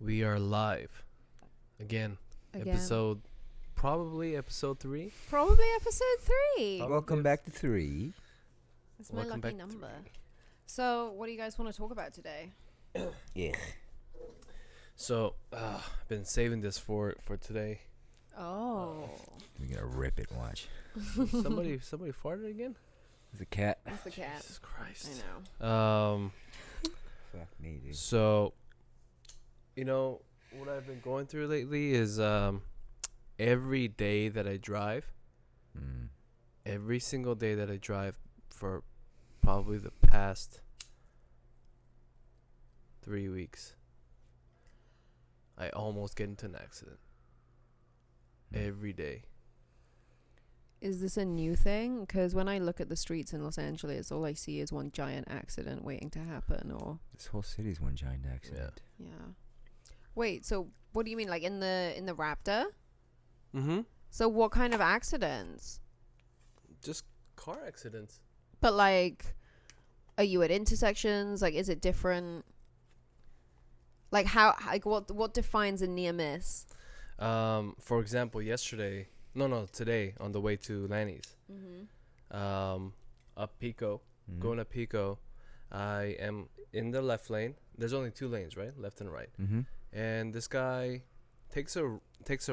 We are live again. Probably episode 3. Probably episode 3. Welcome back to 3. That's my lucky number. So, what do you guys want to talk about today? Yeah. So, I've been saving this for today. Oh. We're gonna rip it, watch. somebody farted again? It's a cat. That's the cat. Jesus Christ. I know. Fuck me, dude. So, what I've been going through lately is every day that I drive, every single day that I drive for probably the past 3 weeks, I almost get into an accident. Every day. Is this a new thing? Because when I look at the streets in Los Angeles, all I see is one giant accident waiting to happen. Or This whole city's one giant accident. yeah. Wait. So what do you mean? Like in the Raptor? Mm-hmm. So what kind of accidents? Just car accidents. But like, are you at intersections? Like, is it different? Like how? Like what defines a near miss? For example, today on the way to Lanny's, up Pico, going up Pico, I am in the left lane. There's only 2 lanes, right? Left and right. Mm-hmm. And this guy takes a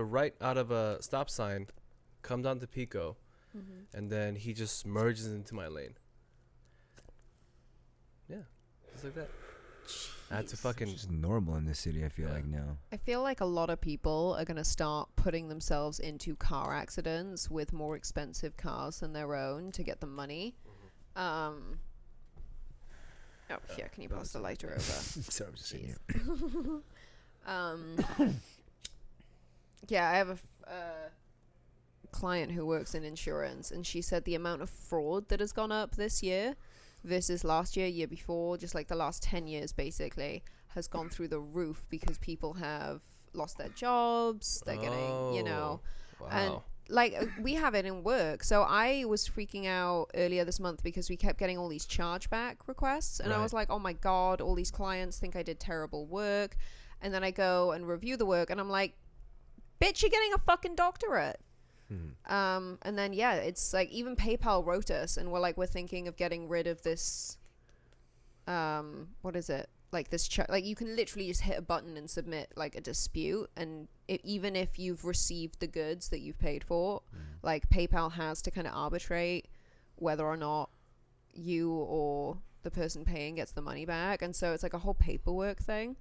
right out of a stop sign, comes onto Pico, and then he just merges into my lane. Yeah, just like that. I had to fucking. It's just normal in this city, I feel like now. I feel like a lot of people are going to start putting themselves into car accidents with more expensive cars than their own to get the money. Here, can you pass the lighter over? Sorry, I'm just sitting here. Yeah, I have a client who works in insurance, and she said the amount of fraud that has gone up this year versus last year before, just like the last 10 years basically, has gone through the roof because people have lost their jobs. They're getting, Wow. and like we have it in work. So I was freaking out earlier this month because we kept getting all these chargeback requests, and I was like, oh my God, all these clients think I did terrible work. And then I go and review the work, and I'm like, bitch, you're getting a fucking doctorate. And then it's like even PayPal wrote us and we're thinking of getting rid of this what is it, like this like you can literally just hit a button and submit like a dispute, and even if you've received the goods that you've paid for, like PayPal has to kind of arbitrate whether or not you or the person paying gets the money back, and so it's like a whole paperwork thing.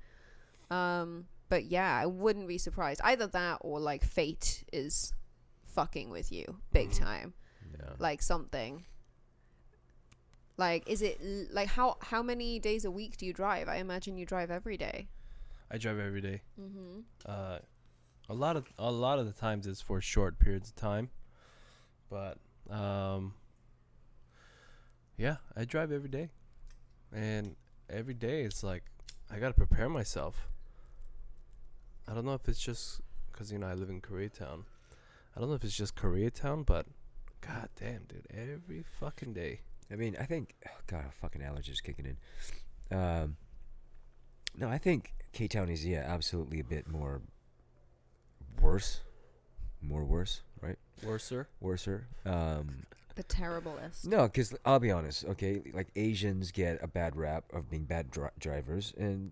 But yeah, I wouldn't be surprised, either that or like fate is fucking with you big time. Like something like, is it like how many days a week do you drive? I imagine you drive every day. I drive every day. A lot of the times it's for short periods of time, but I drive every day, and every day it's like I gotta prepare myself. I don't know if it's just because I live in Koreatown. I don't know if it's just Koreatown, but god damn, dude, every fucking day. I mean, I think, God, fucking allergies kicking in. No, I think K-Town is, absolutely a bit more worse, right? Worser. The terriblest. No, because I'll be honest, okay? Like, Asians get a bad rap of being bad drivers, and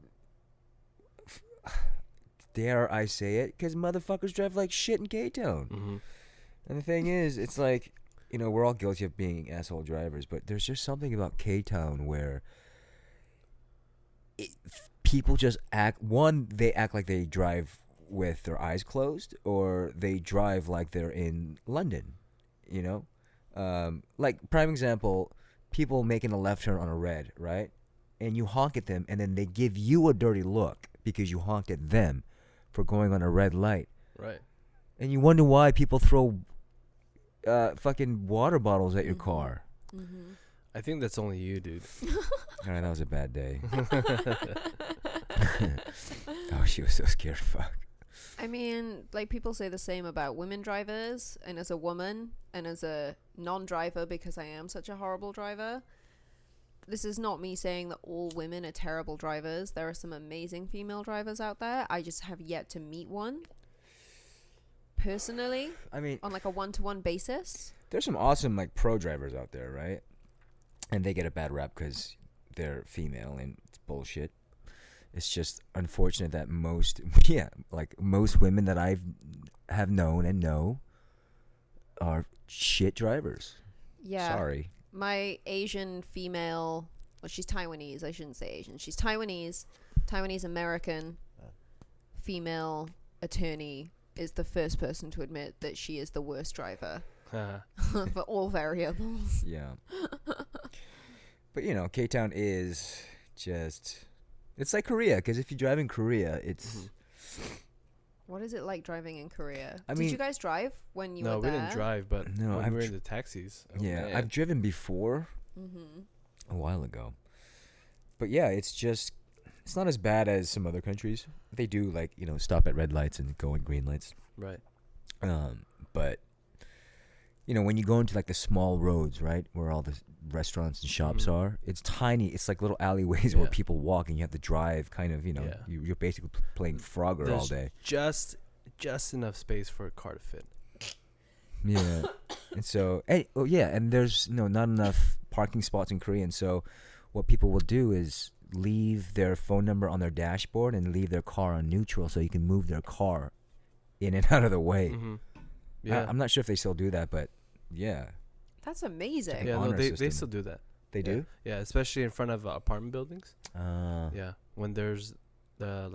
dare I say it, because motherfuckers drive like shit in K-Town. And the thing is, it's like, we're all guilty of being asshole drivers, but there's just something about K-Town where people just they act like they drive with their eyes closed, or they drive like they're in London, like, prime example, people making a left turn on a red, right? And you honk at them, and then they give you a dirty look because you honked at them for going on a red light. Right. And you wonder why people throw fucking water bottles at your car. I think that's only you, dude. Alright, that was a bad day. Oh, she was so scared. Fuck. I mean, like, people say the same about women drivers, and as a woman and as a non-driver, because I am such a horrible driver, this is not me saying that all women are terrible drivers. There are some amazing female drivers out there. I just have yet to meet one personally. I mean, on like a one-to-one basis. There's some awesome like pro drivers out there, right? And they get a bad rap because they're female, and it's bullshit. It's just unfortunate that most women that have known and know are shit drivers. Yeah. Sorry. My Asian female, well, she's Taiwanese. I shouldn't say Asian. She's Taiwanese American female attorney is the first person to admit that she is the worst driver for all variables. Yeah. But you know, K-Town is just, it's like Korea, because if you drive in Korea, it's What is it like driving in Korea? I Did mean- you guys drive when you were No, there? we didn't drive, but No, when I've we were in dr- the taxis. yeah, man. I've driven before a while ago. But yeah, it's not as bad as some other countries. They do like, you know, stop at red lights and go in green lights. Right. But you know, when you go into like the small roads, right, where all the restaurants and shops are, it's tiny. It's like little alleyways where Yeah. people walk, and you have to drive. Kind of, you know, Yeah. you're basically playing Frogger all There's day. Just enough space for a car to fit. Yeah, and so, and there's not enough parking spots in Korea. And so, what people will do is leave their phone number on their dashboard and leave their car on neutral, so you can move their car in and out of the way. Yeah. I'm not sure if they still do that, but yeah, That's amazing. Yeah, no, honor they system. still do that. they Yeah. do. Yeah, especially in front of apartment buildings. Uh, Yeah, when there's the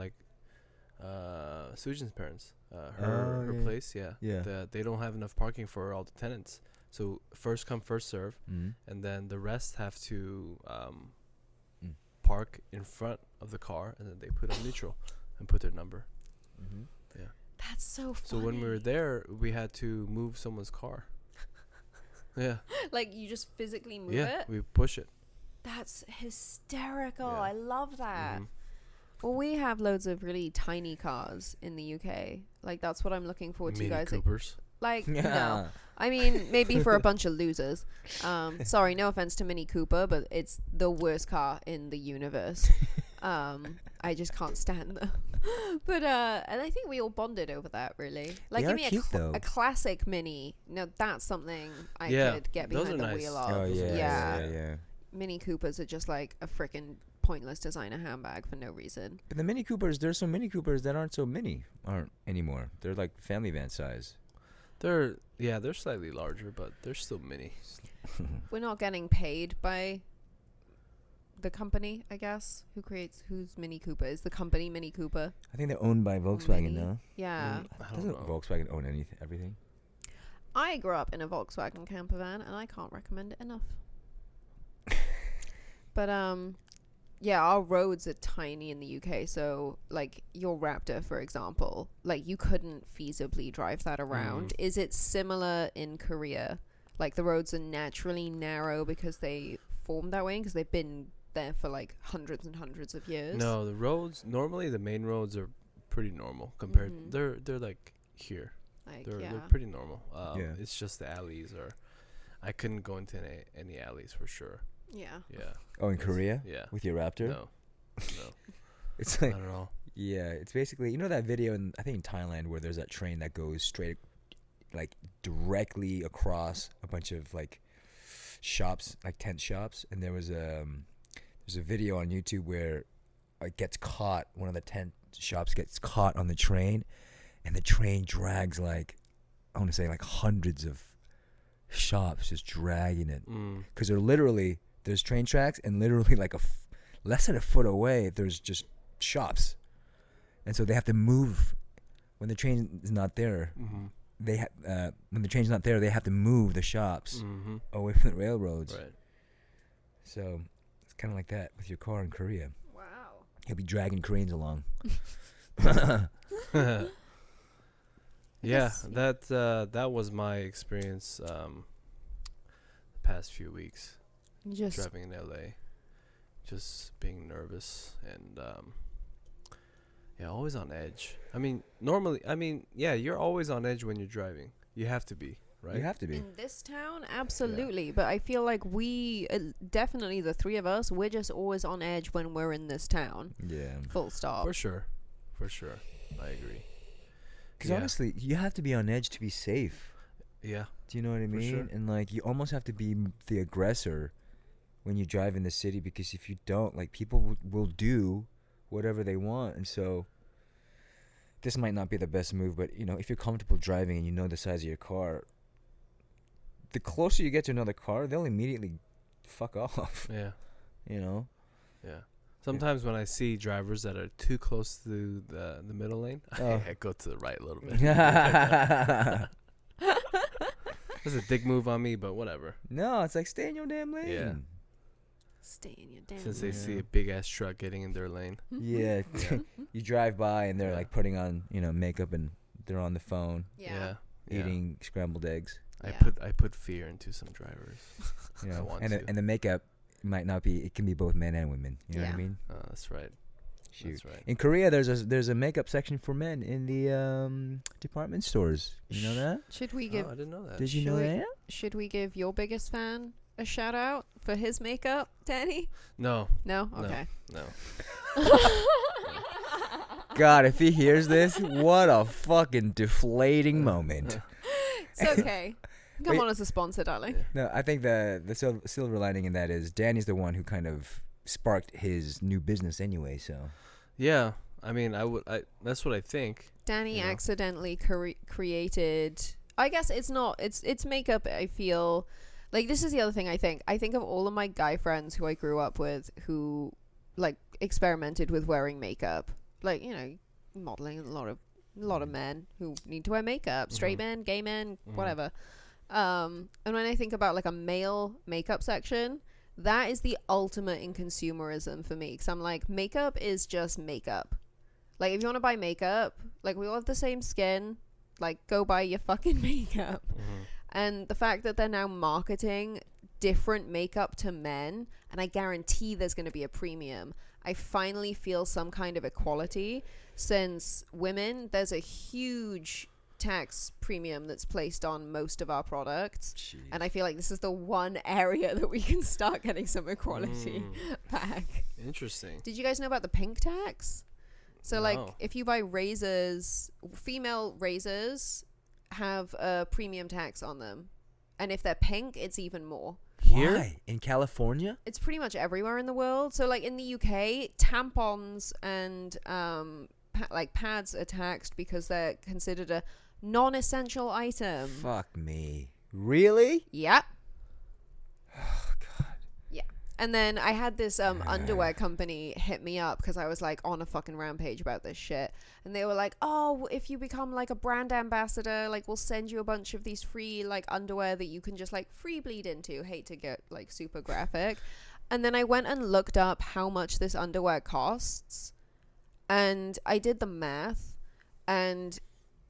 Sujin's parents, her yeah. place. Yeah, Yeah. they don't have enough parking for all the tenants. So first come, first serve, mm. and then the rest have to Mm. park in front of the car, and then they put on neutral and put their number. Mm-hmm. That's so funny. So when we were there, we had to move someone's car. Yeah, like you just physically move yeah, it. we push it. That's hysterical. Yeah. I love that. Mhm. Well, we have loads of really tiny cars in the UK. Like that's what I'm looking forward to, Mini guys. Coopers. Like no, Yeah. I mean maybe for a bunch of losers. Sorry, no offense to Mini Cooper, but it's the worst car in the universe. I just can't stand them. But and I think we all bonded over that. Really, like They give are me cute, though. a classic Mini. No, that's something I Yeah, could get those behind are the nice. wheel of. Oh yeah, yeah. yeah. Mini Coopers are just like a freaking pointless designer handbag for no reason. But the Mini Coopers, there's some Mini Coopers that aren't anymore. They're like family van size. They're slightly larger, but they're still mini. We're not getting paid by the company, I guess, who's Mini Cooper. Is the company Mini Cooper? I think they're owned by Volkswagen Mini. now. Yeah. I don't Doesn't know. Volkswagen own everything? I grew up in a Volkswagen camper van and I can't recommend it enough. But yeah, our roads are tiny in the UK, so like your Raptor, for example, like you couldn't feasibly drive that around. Is it similar in Korea? Like the roads are naturally narrow because they formed that way, because they've been there for like hundreds and hundreds of years. No, the roads normally the main roads are pretty normal compared. Mhm. They're like here. Like They're yeah. pretty normal. Yeah. It's just the alleys are. I couldn't go into any alleys for sure. Yeah. Yeah. Oh, in Korea? Yeah. With your Raptor? No. No. It's like, Not at all. yeah, it's basically, you know that video I think in Thailand where there's that train that goes straight, like directly across a bunch of like shops, like tent shops, and there's a video on YouTube where it gets caught, one of the tent shops gets caught on the train, and the train drags like, I want to say like hundreds of shops just dragging it, because they're literally, there's train tracks, and literally like less than a foot away there's just shops, and so they have to move when the train is not there. When the train's not there, they have to move the shops away from the railroads. Right. So it's kind of like that with your car in Korea. Wow. You'll be dragging cranes along. Yeah, guess- that was my experience the past few weeks Just driving in LA, just being nervous and yeah, always on edge. I mean, normally, yeah, you're always on edge when you're driving. You have to be, right? You have to be. In this town, absolutely. But I feel like we, definitely the three of us, we're just always on edge when we're in this town. Yeah. Full stop. For sure. I agree. Because Yeah. honestly, you have to be on edge to be safe. Yeah. Do you know what I For mean? sure. And like, you almost have to be the aggressor when you drive in the city, because if you don't, like, people will do whatever they want. And so this might not be the best move, but you know, if you're comfortable driving and you know the size of your car, the closer you get to another car, they'll immediately fuck off. Yeah. You know? Yeah. Sometimes when I see drivers that are too close to the middle lane, Oh. I go to the right a little bit. That's a dick move on me, but whatever. No, it's like, stay in your damn lane. Yeah. Stay in your damn Since they see Yeah. a big ass truck getting in their lane. Yeah. Yeah. You drive by and they're Yeah. like putting on, you know, makeup, and they're on the phone Yeah. eating scrambled eggs. I Yeah. put fear into some drivers. You I know, want and to. and the makeup might not be. It can be both men and women. You know what Yeah. I mean? That's right. Shoot. That's right. In Korea, there's a makeup section for men in the department stores. You know that? Should we Oh, give I didn't know that. Did you know Should we- that? Should we give your biggest fan a shout out for his makeup, Danny? No, No? No. Okay. no. God, if he hears this, what a fucking deflating moment. It's okay. Come Wait. on as a sponsor, darling. No, I think the silver lining in that is Danny's the one who kind of sparked his new business anyway. So Yeah, I mean, that's what I think. Danny You know? accidentally created. I guess it's not. It's makeup. I feel like this is the other thing. I think of all of my guy friends who I grew up with who like experimented with wearing makeup. Like, you know, modeling. A lot of men who need to wear makeup. Straight Mhm. men, gay men, Mhm. whatever. And when I think about like a male makeup section, that is the ultimate in consumerism for me. Because I'm like, makeup is just makeup. Like, if you want to buy makeup, like, we all have the same skin. Like, go buy your fucking makeup. Mhm. And the fact that they're now marketing different makeup to men, and I guarantee there's going to be a premium. I finally feel some kind of equality, since women, there's a huge tax premium that's placed on most of our products. And I feel like this is the one area that we can start getting some equality back. Interesting. Did you guys know about the pink tax? So, like, No. if you buy razors, female razors have a premium tax on them. And if they're pink, it's even more. Here? Why? In California? It's pretty much everywhere in the world. So, like, in the UK, tampons and, pads are taxed because they're considered a non-essential item. Fuck me. Really? Yeah. Oh God. And then I had this underwear company hit me up because I was like on a fucking rampage about this shit. And they were like, oh, if you become like a brand ambassador, like we'll send you a bunch of these free like underwear that you can just like free bleed into. Hate to get like super graphic. And then I went and looked up how much this underwear costs. And I did the math. And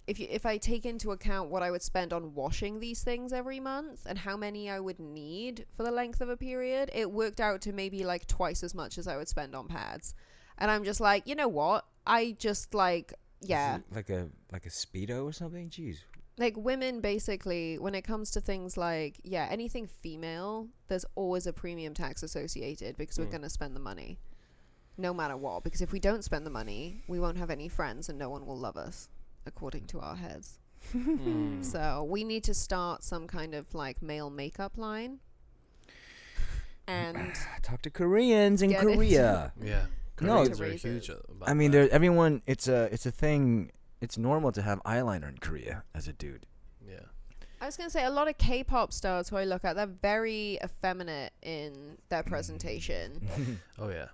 if I take into account what I would spend on washing these things every month and how many I would need for the length of a period, it worked out to maybe like twice as much as I would spend on pads. And I'm just like, you know what? I just like, yeah. Is it like a Speedo or something? Jeez. Like, women basically, when it comes to things like, yeah, anything female, there's always a premium tax associated because we're going to spend the money no matter what. Because if we don't spend the money, we won't have any friends and no one will love us, according to our heads. So we need to start some kind of like male makeup line. And Talk to Koreans in Get it. Korea. Yeah. No, Koreans are razors. huge about I mean, that. everyone. It's a thing. It's normal to have eyeliner in Korea as a dude. Yeah. I was going to say, a lot of K-pop stars who I look at, they're very effeminate in their presentation. Oh yeah.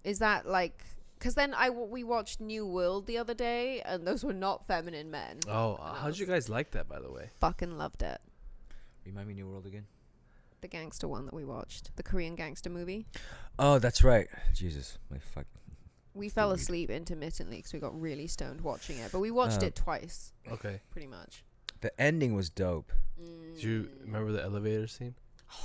Is that like... Because then we watched New World the other day, and those were not feminine men. Oh, how'd you guys like that, by the way? Fucking loved it. Remind me, New World again. The gangster one that we watched. The Korean gangster movie. Oh, that's right. Jesus, my fuck. We It's fell the weed. asleep intermittently because we got really stoned watching it. But we watched Oh. it twice, Okay. pretty much. The ending was dope. Do you remember the elevator scene?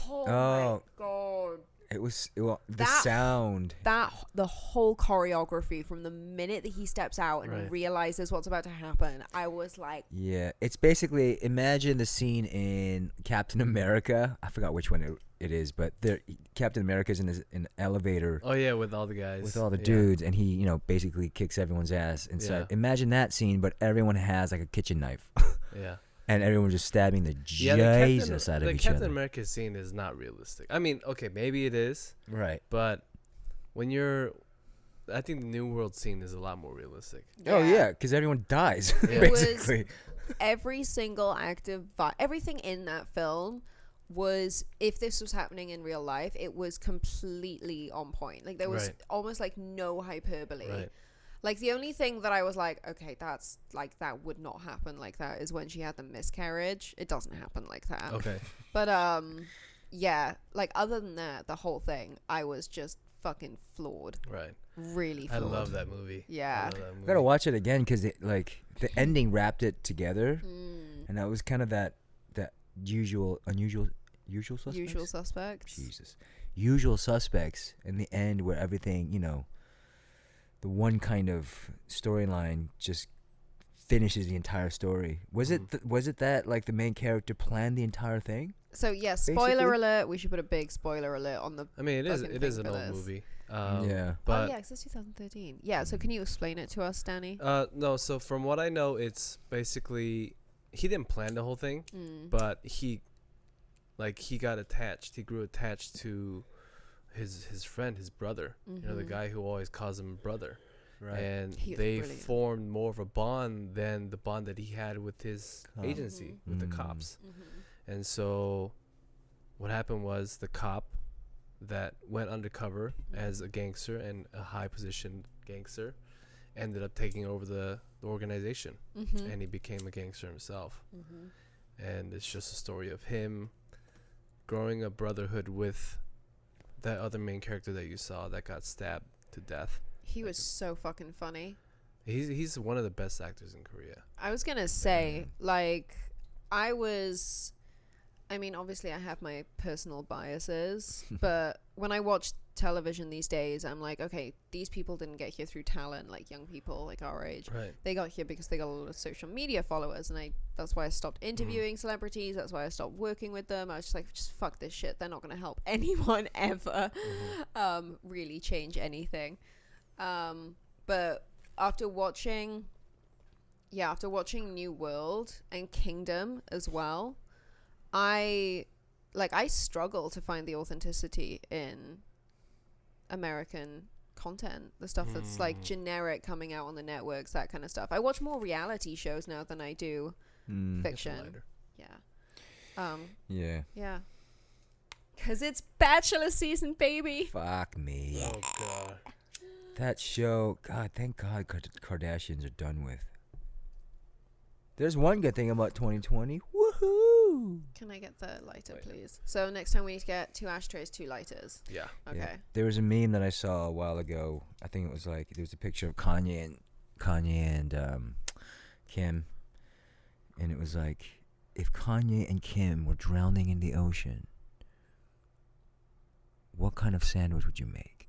Oh, Oh. my God. The sound. The whole choreography from the minute that he steps out and Right. realizes what's about to happen, I was like, Yeah, it's basically, imagine the scene in Captain America. I forgot which one it is, but Captain America's in an elevator Oh yeah, with all the guys. with all the Yeah. dudes, and he, basically kicks everyone's ass inside. Yeah. Imagine that scene, but everyone has like a kitchen knife, Yeah. and everyone just stabbing the Yeah, Jesus out of the each Captain other. America scene is not realistic. I mean, okay, maybe it is, Right. but I think the New World scene is a lot more realistic. Oh yeah, because everyone dies Yeah. It was- basically. every single active everything in that film was, if this was happening in real life, it was completely on point. Like there was Right. almost like no hyperbole. Right. Like the only thing that I was like, okay, that's like, that would not happen like that, is when she had the miscarriage. It doesn't happen like that. Okay. But yeah, like other than that, the whole thing, I was just fucking floored. Right. Really I floored. love that movie. Yeah. I love that movie. I gotta watch it again because the ending wrapped it together, Mm. and that was kind of that usual suspects. Usual Suspects. Jesus, Usual Suspects in the end, where everything, the one kind of storyline just finishes the entire story. Was it that like the main character planned the entire thing? So yeah, spoiler Basically. alert. We should put a big spoiler alert on the. I mean, it fucking is thing an for old this. movie. Yeah. But oh yeah, 'cause it's 2013. Yeah. So can you explain it to us, Danny? no. So from what I know, it's basically he didn't plan the whole thing, but he got attached. He grew attached to his friend, his brother. The guy who always calls him brother. Right. And He was they brilliant. formed more of a bond than the bond that he had with his agency, with the cops. And so what happened was the cop that went undercover as a gangster and a high positioned gangster ended up taking over the organization, and he became a gangster himself. And it's just a story of him growing a brotherhood with that other main character that you saw that got stabbed to death. He was so fucking funny. He's one of the best actors in Korea. I was gonna say, like, I mean, obviously I have my personal biases, but when I watch television these days, I'm like, okay, these people didn't get here through talent, like young people like our age. Right. They got here because they got a lot of social media followers, and that's why I stopped interviewing celebrities. That's why I stopped working with them. I was just like, just fuck this shit. They're not gonna help anyone ever really change anything. But after watching New World and Kingdom as well, I struggle to find the authenticity in American content, the stuff that's like generic coming out on the networks, that kind of stuff. I watch more reality shows now than I do fiction. Yeah. Yeah. Cause it's Bachelor season, baby. Fuck me. Oh god. That show, God, thank God Kardashians are done with. There's one good thing about 2020. Woohoo! Can I get the lighter, please? So next time we need to get 2 ashtrays, 2 lighters. Yeah. Okay. Yeah. There was a meme that I saw a while ago. I think it was like, there was a picture of Kanye and Kim. And it was like, if Kanye and Kim were drowning in the ocean, what kind of sandwich would you make?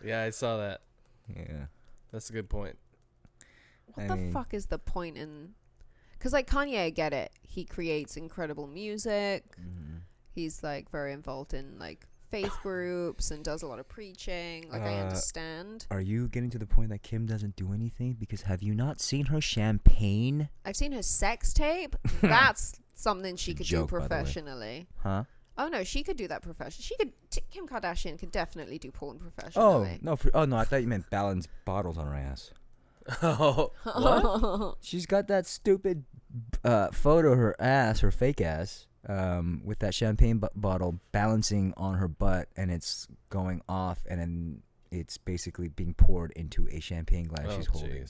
Yeah, I saw that. Yeah. That's a good point. What the fuck is the point in... Because, like, Kanye, I get it. He creates incredible music. He's, like, very involved in, like, faith groups and does a lot of preaching. Like, I understand. Are you getting to the point that Kim doesn't do anything? Because have you not seen her champagne? I've seen her sex tape. That's something she could do joke, by the way. professionally. Huh? Oh, no, she could do that professionally. Kim Kardashian could definitely do porn Oh, professionally. no. I thought you meant balance bottles on her ass. Oh, what? She's got that stupid photo of her ass, her fake ass, with that champagne bottle balancing on her butt, and it's going off, and then it's basically being poured into a champagne glass she's holding.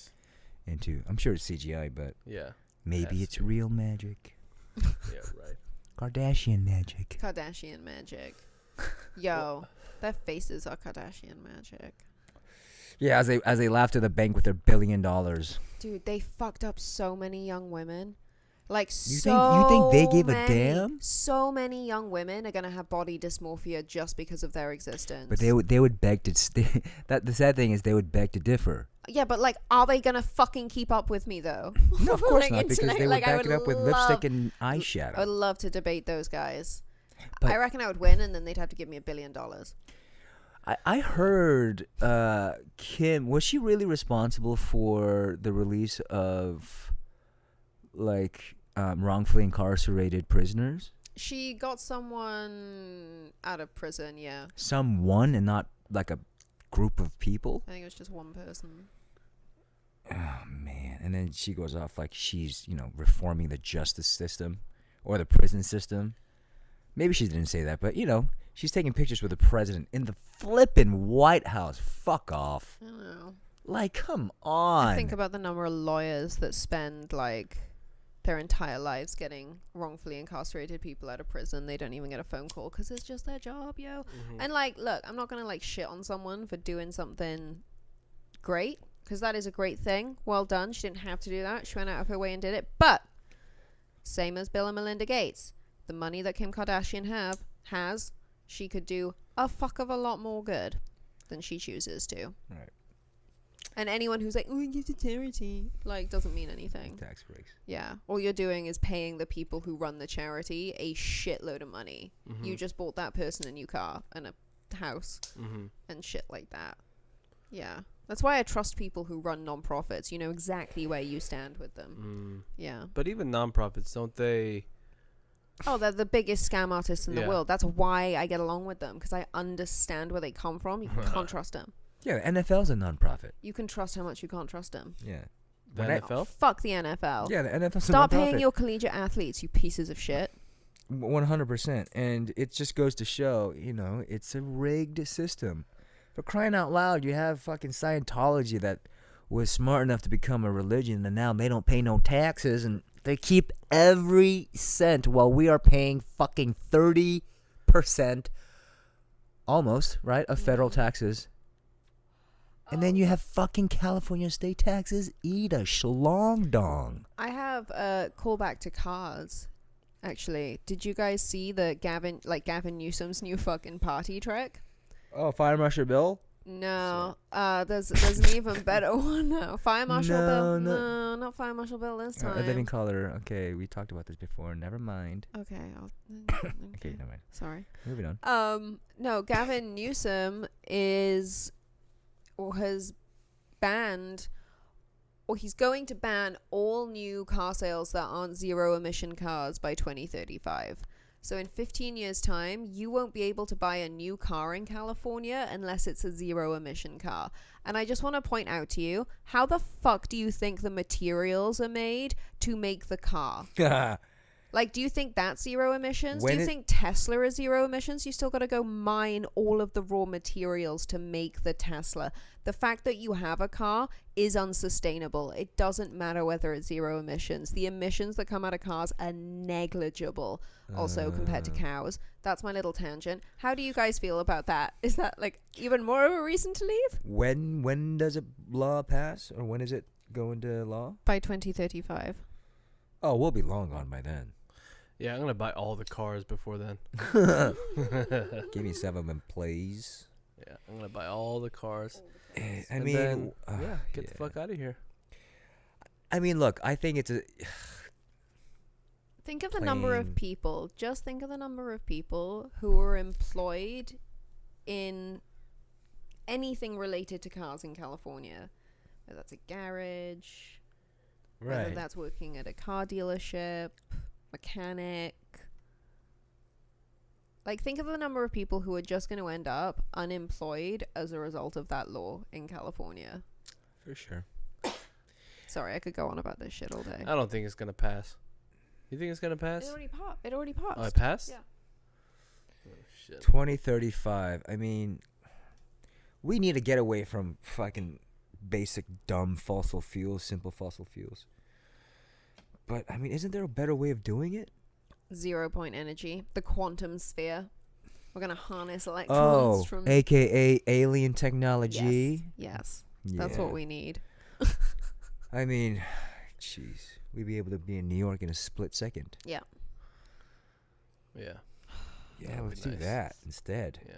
Into. I'm sure it's CGI, but Yeah. maybe it's real magic. Yeah, right. Kardashian magic. Kardashian magic. Yo, their faces are Kardashian magic. Yeah, as they laugh to the bank with their $1 billion. Dude, they fucked up so many young women. Like, You think they gave a damn? So many young women are gonna have body dysmorphia just because of their existence. But they would beg to that the sad thing is they would beg to differ. Yeah, but like, are they gonna fucking keep up with me though? No, of course Like, not, because they would like, I back it up with lipstick and eyeshadow. I would love to debate those guys. But I reckon I would win, and then they'd have to give me $1 billion. I heard Kim, was she really responsible for the release of like wrongfully incarcerated prisoners? She got someone out of prison. Yeah, Someone, and not like a group of people. I think it was just one person. Oh man. And then she goes off like she's, reforming the justice system or the prison system. Maybe she didn't say that, but she's taking pictures with the president in the flippin' White House. Fuck off. I don't know. Like, come on. Think about the number of lawyers that spend like their entire lives getting wrongfully incarcerated people out of prison. They don't even get a phone call because it's just their job, yo. And like, look, I'm not gonna like shit on someone for doing something great, because that is a great thing. Well done. She didn't have to do that. She went out of her way and did it. But same as Bill and Melinda Gates, the money that Kim Kardashian has, she could do a fuck of a lot more good than she chooses to. Right. And anyone who's like, oh, give to charity, like, doesn't mean anything. Tax breaks. Yeah. All you're doing is paying the people who run the charity a shitload of money. You just bought that person a new car and a house and shit like that. Yeah. That's why I trust people who run non-profits. You know exactly where you stand with them. Yeah. But even non-profits, don't they... Oh, they're the biggest scam artists in the world. That's why I get along with them, because I understand where they come from. You can't trust them. Yeah, the NFL's a non-profit. You can trust how much you can't trust them. Yeah. The NFL? Fuck the NFL. Yeah, the NFL's Stop a non-profit. paying your collegiate athletes, you pieces of shit. 100%. And it just goes to show, it's a rigged system. For crying out loud, you have fucking Scientology that was smart enough to become a religion, and now they don't pay no taxes, and they keep every cent while we are paying fucking 30%, almost, right, of federal taxes. And then you have fucking California state taxes. Eat a shlong dong. I have a callback to cars. Actually, did you guys see the Gavin Newsome's new fucking party trick? Oh, Fire Marshal Bill? No, there's an even better one now. Fire Marshal Bill? No, not Fire Marshal Bill this time. I didn't call her. Okay, we talked about this before. Never mind. Okay, Okay, never mind. Sorry. Moving on. No, Gavin Newsome has banned, or he's going to ban all new car sales that aren't zero emission cars by 2035. So in 15 years time, you won't be able to buy a new car in California unless it's a zero emission car. And I just want to point out to you, how the fuck do you think the materials are made to make the car? Like, do you think that's zero emissions? Do you think Tesla is zero emissions? You still got to go mine all of the raw materials to make the Tesla. The fact that you have a car is unsustainable. It doesn't matter whether it's zero emissions. The emissions that come out of cars are negligible, also, compared to cows. That's my little tangent. How do you guys feel about that? Is that, like, even more of a reason to leave? When does a law pass? Or when is it go into law? By 2035. Oh, we'll be long gone by then. Yeah, I'm going to buy all the cars before then. Give me 7 of them, please. Yeah, I'm going to buy all the cars. I mean, then, get the fuck out of here. I mean, look, I think it's a... Think of the number of people. Just think of the number of people who are employed in anything related to cars in California. Whether that's a garage, whether that's working at a car dealership, mechanic. Like, think of the number of people who are just going to end up unemployed as a result of that law in California. For sure. Sorry, I could go on about this shit all day. I don't think it's going to pass. You think it's going to pass? It already passed. Oh, it passed? Yeah. Oh, shit. 2035. I mean, we need to get away from fucking basic, dumb fossil fuels, simple fossil fuels. But, I mean, isn't there a better way of doing it? 0 point energy. The quantum sphere. We're going to harness electrons from... a.k.a. alien technology. Yes. That's what we need. I mean, jeez. we'd be able to be in New York in a split second. Yeah. Yeah. Yeah, That'd let's be do nice. that instead. Yeah.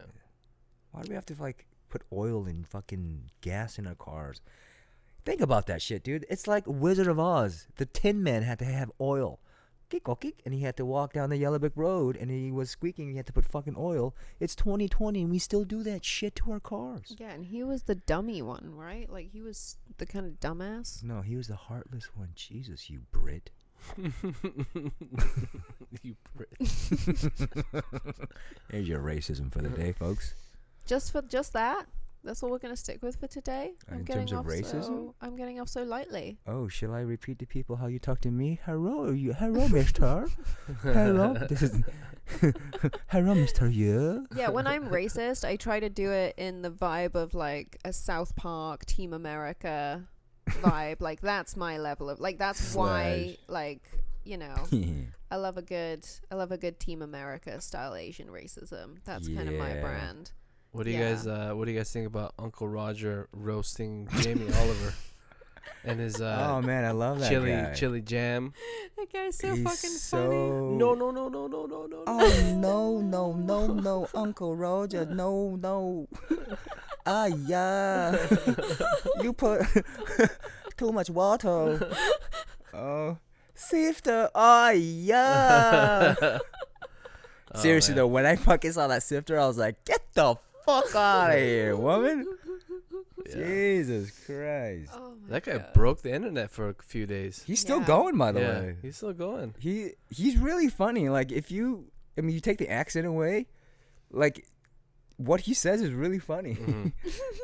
Why do we have to like put oil and fucking gas in our cars? Think about that shit, dude. It's like Wizard of Oz. The Tin Man had to have oil. Kick, and he had to walk down the yellow brick road, and he was squeaking. He had to put fucking oil. It's 2020, and we still do that shit to our cars. Yeah, and he was the dummy one, right? Like, he was the kind of dumbass. No, he was the heartless one. Jesus, you Brit. You Brit. There's your racism for the day, folks. Just that? That's all we're going to stick with for today? In terms of racism? I'm getting off so lightly. Oh, shall I repeat to people how you talk to me? Hello, mister. Hello. This is... Hello, mister, yeah? Yeah, when I'm racist, I try to do it in the vibe of, like, a South Park, Team America vibe. Like, that's my level of... Like, that's why, like, you know... I love a good Team America style Asian racism. That's kind of my Yeah. brand. What do you guys think about Uncle Roger roasting Jamie Oliver and his oh, man, I love that guy. chili jam? That guy's so He's fucking so... funny. No. Oh, no, Uncle Roger, no. Ah, yeah. You put too much water. Oh, sifter. Oh, yeah. Seriously, though, when I fucking saw that sifter, I was like, get the fuck out of here, woman. Yeah. Jesus Christ. Oh my That guy God. broke the internet for a few days. He's still Yeah. going, by the Yeah, way. he's still going. He's really funny. Like, you take the accent away, like, what he says is really funny. Mhm.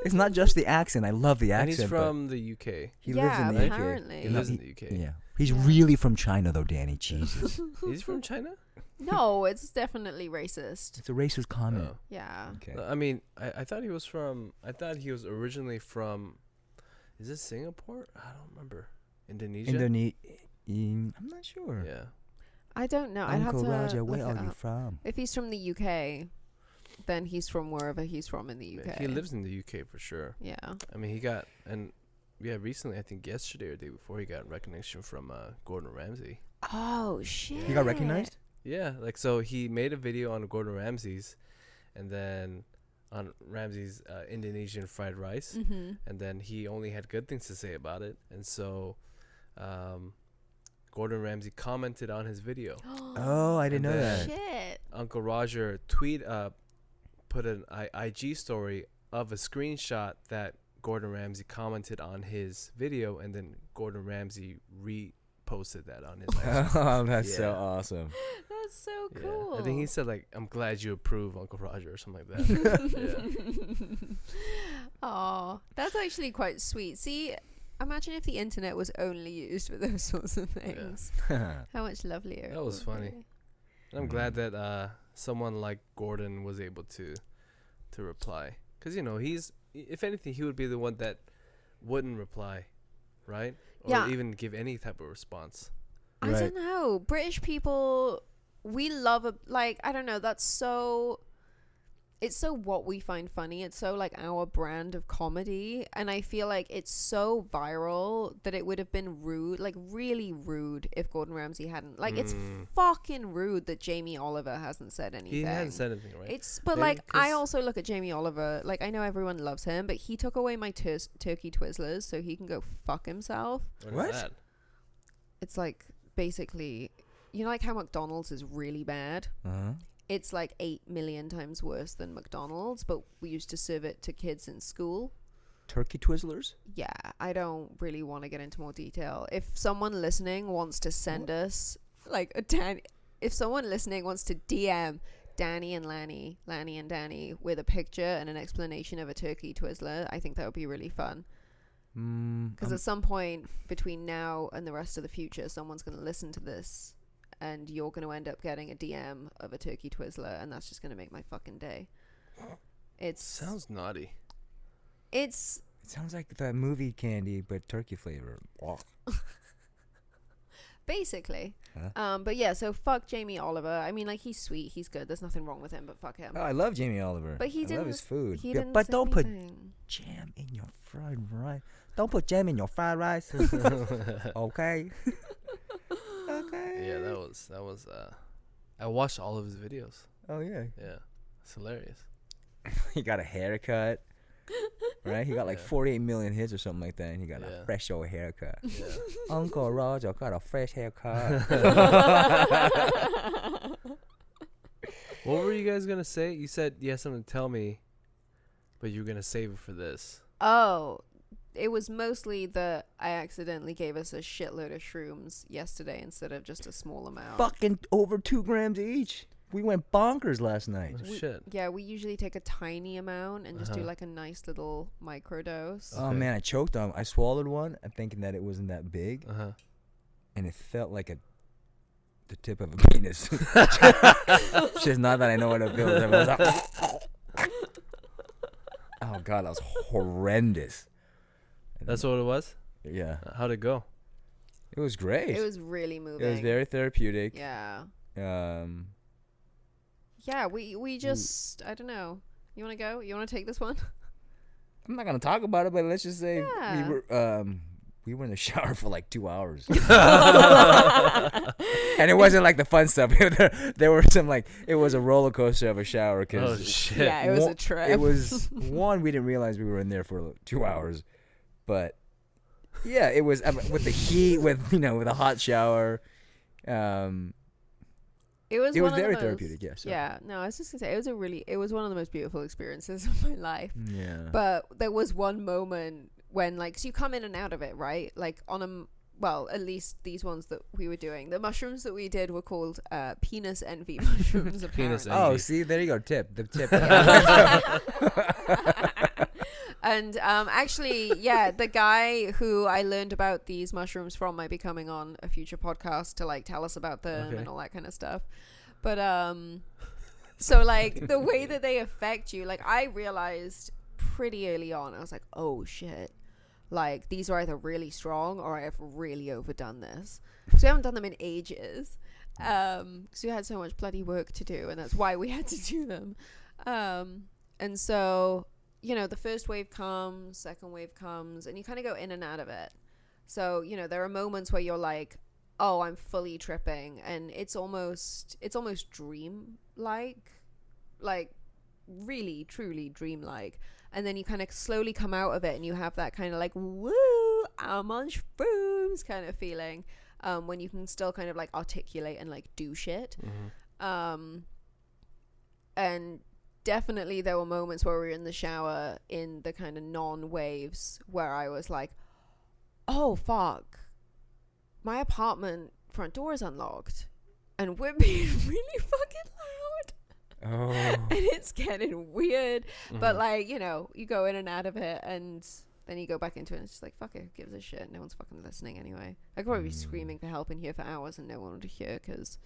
It's not just the accent. I love the And accent. he's but from the UK. he lives in the apparently. He UK. lives in the UK. Yeah. He's Yeah. really from China, though, Danny. Jesus. He's from China? No, it's definitely racist. It's a racist comment. Oh. Yeah. Okay. I mean, I thought he was from. I thought he was originally from. Is it Singapore? I don't remember. Indonesia. I'm not sure. Yeah. I don't know. I'd have Uncle to Roger, where look it are you up. from? If he's from the UK, then he's from wherever he's from in the Yeah, UK. he lives in the UK for sure. Yeah. I mean, he got recently, I think yesterday or the day before, he got recognition from Gordon Ramsay. Oh shit. He got recognized? Yeah, like so he made a video on Gordon Ramsay's, and then on Ramsay's Indonesian fried rice, Mm-hmm. and then he only had good things to say about it, and so Gordon Ramsay commented on his video. Oh, I didn't know And that. Shit. Uncle Roger put an IG story of a screenshot that Gordon Ramsay commented on his video, and then Gordon Ramsay reposted that on his IG. Oh, that's so Yeah. awesome. That's so Yeah. cool. I think he said like, "I'm glad you approve, Uncle Roger," or something like that. Oh, that's actually quite sweet. See, imagine if the internet was only used for those sorts of things. How much lovelier. That it was would funny. be. And I'm glad that someone like Gordon was able to reply, because he's, if anything, he would be the one that wouldn't reply, right? Or Yeah. even give any type of response. I Right. don't know. British people, we love I don't know. That's so. It's so what we find funny. It's so like our brand of comedy, and I feel like it's so viral that it would have been rude, like really rude, if Gordon Ramsay hadn't. Like it's fucking rude that Jamie Oliver hasn't said anything. He hasn't said anything, right? But Maybe like I 'cause- also look at Jamie Oliver. Like I know everyone loves him, but he took away my turkey Twizzlers, so he can go fuck himself. What? Is that? It's like basically, like how McDonald's is really bad. Uh-huh. It's like 8 million times worse than McDonald's, but we used to serve it to kids in school. Turkey Twizzlers? Yeah, I don't really want to get into more detail. If someone listening wants to send us like if someone listening wants to DM Danny and Lanny and Danny with a picture and an explanation of a turkey Twizzler, I think that would be really fun. Because at some point between now and the rest of the future, someone's going to listen to this, and you're going to end up getting a DM of a turkey Twizzler, and that's just going to make my fucking day. Sounds naughty. It sounds like that movie candy, but turkey flavor. Basically. Huh? But yeah, so fuck Jamie Oliver. I mean, like, he's sweet, he's good, there's nothing wrong with him, but fuck him. Oh, I love Jamie Oliver. But he I love his didn't- food. He Yeah, didn't but say don't put anything. jam in your fried rice. Don't put jam in your fried rice. Okay. Yeah, that was. I watched all of his videos. Oh yeah. Yeah, it's hilarious. He got a haircut. Right? He got like Yeah. 48 million hits or something like that, and he got Yeah. a fresh old haircut. Yeah. Uncle Roger got a fresh haircut. What were you guys gonna say? You said you had something to tell me, but you were gonna save it for this. Oh, it was mostly that I accidentally gave us a shitload of shrooms yesterday instead of just a small amount. Fucking over 2 grams each. We went bonkers last night. Oh, shit. Yeah, we usually take a tiny amount and just do Uh-huh. like a nice little microdose. Oh Okay. man, I choked on. I swallowed one, thinking that it wasn't that big, Uh huh. and it felt like the tip of a penis. Just not that I know what it feels. I was like, oh god, that was horrendous. That's what it was. Yeah, How'd it go? it was great. It was really moving. It was very therapeutic. Yeah. Yeah, we just, I don't know. You want to go? You want to take this one? I'm not gonna talk about it, but let's just say Yeah. we were in the shower for like 2 hours, and it wasn't like the fun stuff. There were some like it was a roller coaster of a shower Oh because shit. Yeah, it was a One- trip. it was one we didn't realize we were in there for 2 hours, but yeah, it was with the heat, with a hot shower. It was It one was of the very most- therapeutic. Yes. Yeah, no, I was just gonna say it was one of the most beautiful experiences of my life. Yeah. But there was one moment when, like, so you come in and out of it, right? Like well, at least these ones that we were doing, the mushrooms that we did were called penis envy mushrooms. Penis apparently. envy. Oh, see, there you go. The tip. And actually, yeah, the guy who I learned about these mushrooms from might be coming on a future podcast to like tell us about them Okay. and all that kind of stuff. But so like the way that they affect you, like I realized pretty early on, I was like, oh shit, like these are either really strong or I have really overdone this. So we haven't done them in ages, because we had so much bloody work to do, and that's why we had to do them. And so, the first wave comes, second wave comes, and you kind of go in and out of it. So, there are moments where you're like, oh, I'm fully tripping, and it's almost dream-like, like really, truly dream-like. And then you kind of slowly come out of it, and you have that kind of like, woo, I'm on shrooms kind of feeling, when you can still kind of like articulate and like do shit. Mm-hmm. And definitely there were moments where we were in the shower in the kind of non-waves where I was like, oh fuck, my apartment front door is unlocked and we're being really fucking loud. Oh. And it's getting weird. But Mhm. like, you go in and out of it and then you go back into it and it's just like, fuck it, who gives a shit? No one's fucking listening anyway. I could probably be screaming for help in here for hours and no one would hear because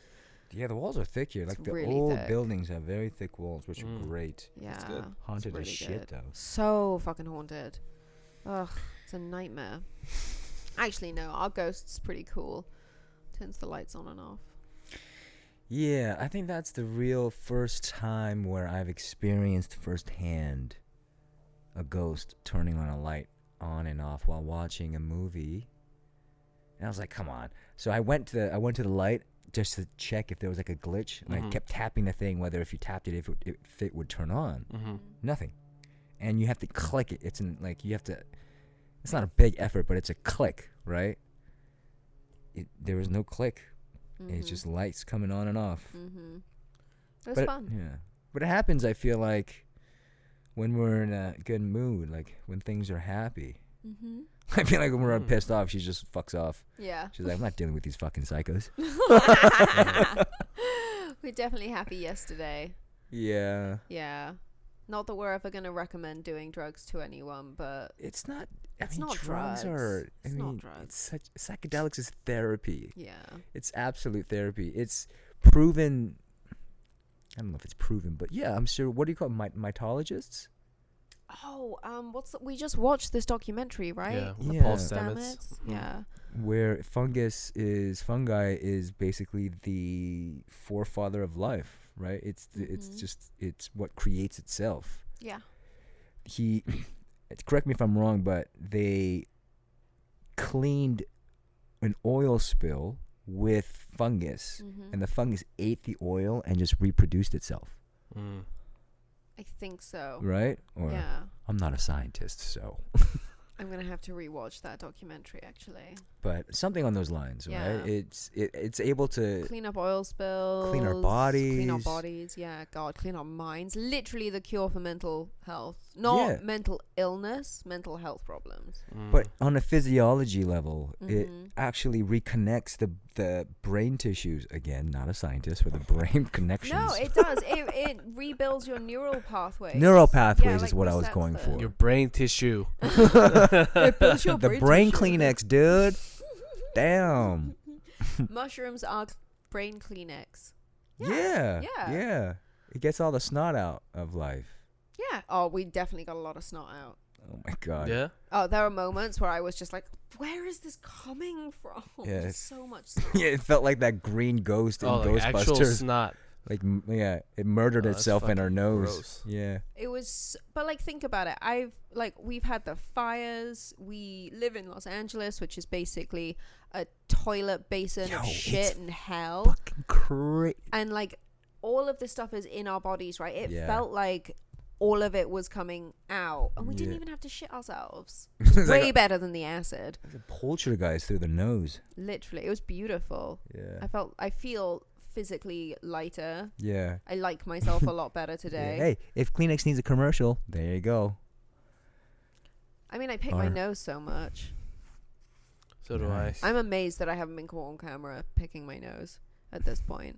Yeah, the walls are thick here. Like It's the really old thick. buildings have very thick walls, which are Mm. great. yeah, good. Haunted really as shit good. though. So fucking haunted. Ugh, it's a nightmare. Actually, no, our ghost's pretty cool. Turns the lights on and off. Yeah, I think that's the real first time where I've experienced firsthand a ghost turning on a light on and off while watching a movie. And I was like, come on. So I went to the light just to check if there was like a glitch, and I Mhm. kept tapping the thing, whether if you tapped it, if it would turn on. Mm-hmm. Nothing. And you have to click it. It's it's not a big effort, but it's a click, right? There was no click. It's just lights coming on and off. Mm-hmm. It was But fun. yeah. But it happens, I feel like, when we're in a good mood, like when things are happy. Mm-hmm. I feel like when we're Mm. pissed off, she just fucks off. Yeah. She's like, I'm not dealing with these fucking psychos. We're definitely happy yesterday. Yeah. Yeah. Not that we're ever going to recommend doing drugs to anyone, but It's not. It's I mean, not drugs drugs. are. It's not I mean, drugs. it's such psychedelics is therapy. yeah. It's absolute therapy. It's proven. I don't know if it's proven, but yeah, I'm sure. What do you call it? Mytologists? Oh, we just watched this documentary, right? Yeah, with Yeah. Paul Damn Stamets. it. Mhm. Yeah. Where fungi is basically the forefather of life, right? It's what creates itself. Yeah. Correct me if I'm wrong, but they cleaned an oil spill with fungus, Mm-hmm. and the fungus ate the oil and just reproduced itself, I think so. right? Or Yeah. I'm not a scientist, so, I'm gonna have to rewatch that documentary actually. but something on those lines, Yeah. right? It's able to Clean up oil spills. Clean our Clean our bodies. bodies. Yeah, God, clean our minds. Literally the cure for mental health. Not Yeah. mental illness, mental health problems. But on a physiology level, it Mhm. actually reconnects the brain tissues. Again, not a scientist, but the brain connections. No, it does. It rebuilds your neural pathways. Neural pathways Yeah, is like what I was resets going them. for. Your brain tissue. It builds your The brain tissue. Kleenex, dude. Damn. Mushrooms are brain Kleenex. Yeah. Yeah. Yeah. It gets all the snot out of life. Yeah. Oh, we definitely got a lot of snot out. Oh my god. Yeah. Oh, there are moments where I was just like, where is this coming from? Yeah, There's it's- so much snot. Yeah, it felt like that green ghost in Oh, like actual Ghostbusters. snot. Like, yeah, it murdered Oh, that's itself in our fucking nose. gross. Yeah. It was, but like, think about it. We've had the fires. We live in Los Angeles, which is basically a toilet basin Yo, of it's shit and hell. Fucking crazy. And like, all of this stuff is in our bodies, right? It Yeah. felt like all of it was coming out, and we didn't Yeah. even have to shit ourselves. It's Way like better than the acid. a poltergeist through the nose. Literally, it was beautiful. Yeah. I feel physically lighter. Yeah. I like myself a lot better today. Yeah. Hey, if Kleenex needs a commercial, there you go. I mean, I pick my Or- nose so much. So do Nice. I'm amazed that I haven't been caught on camera picking my nose at this point.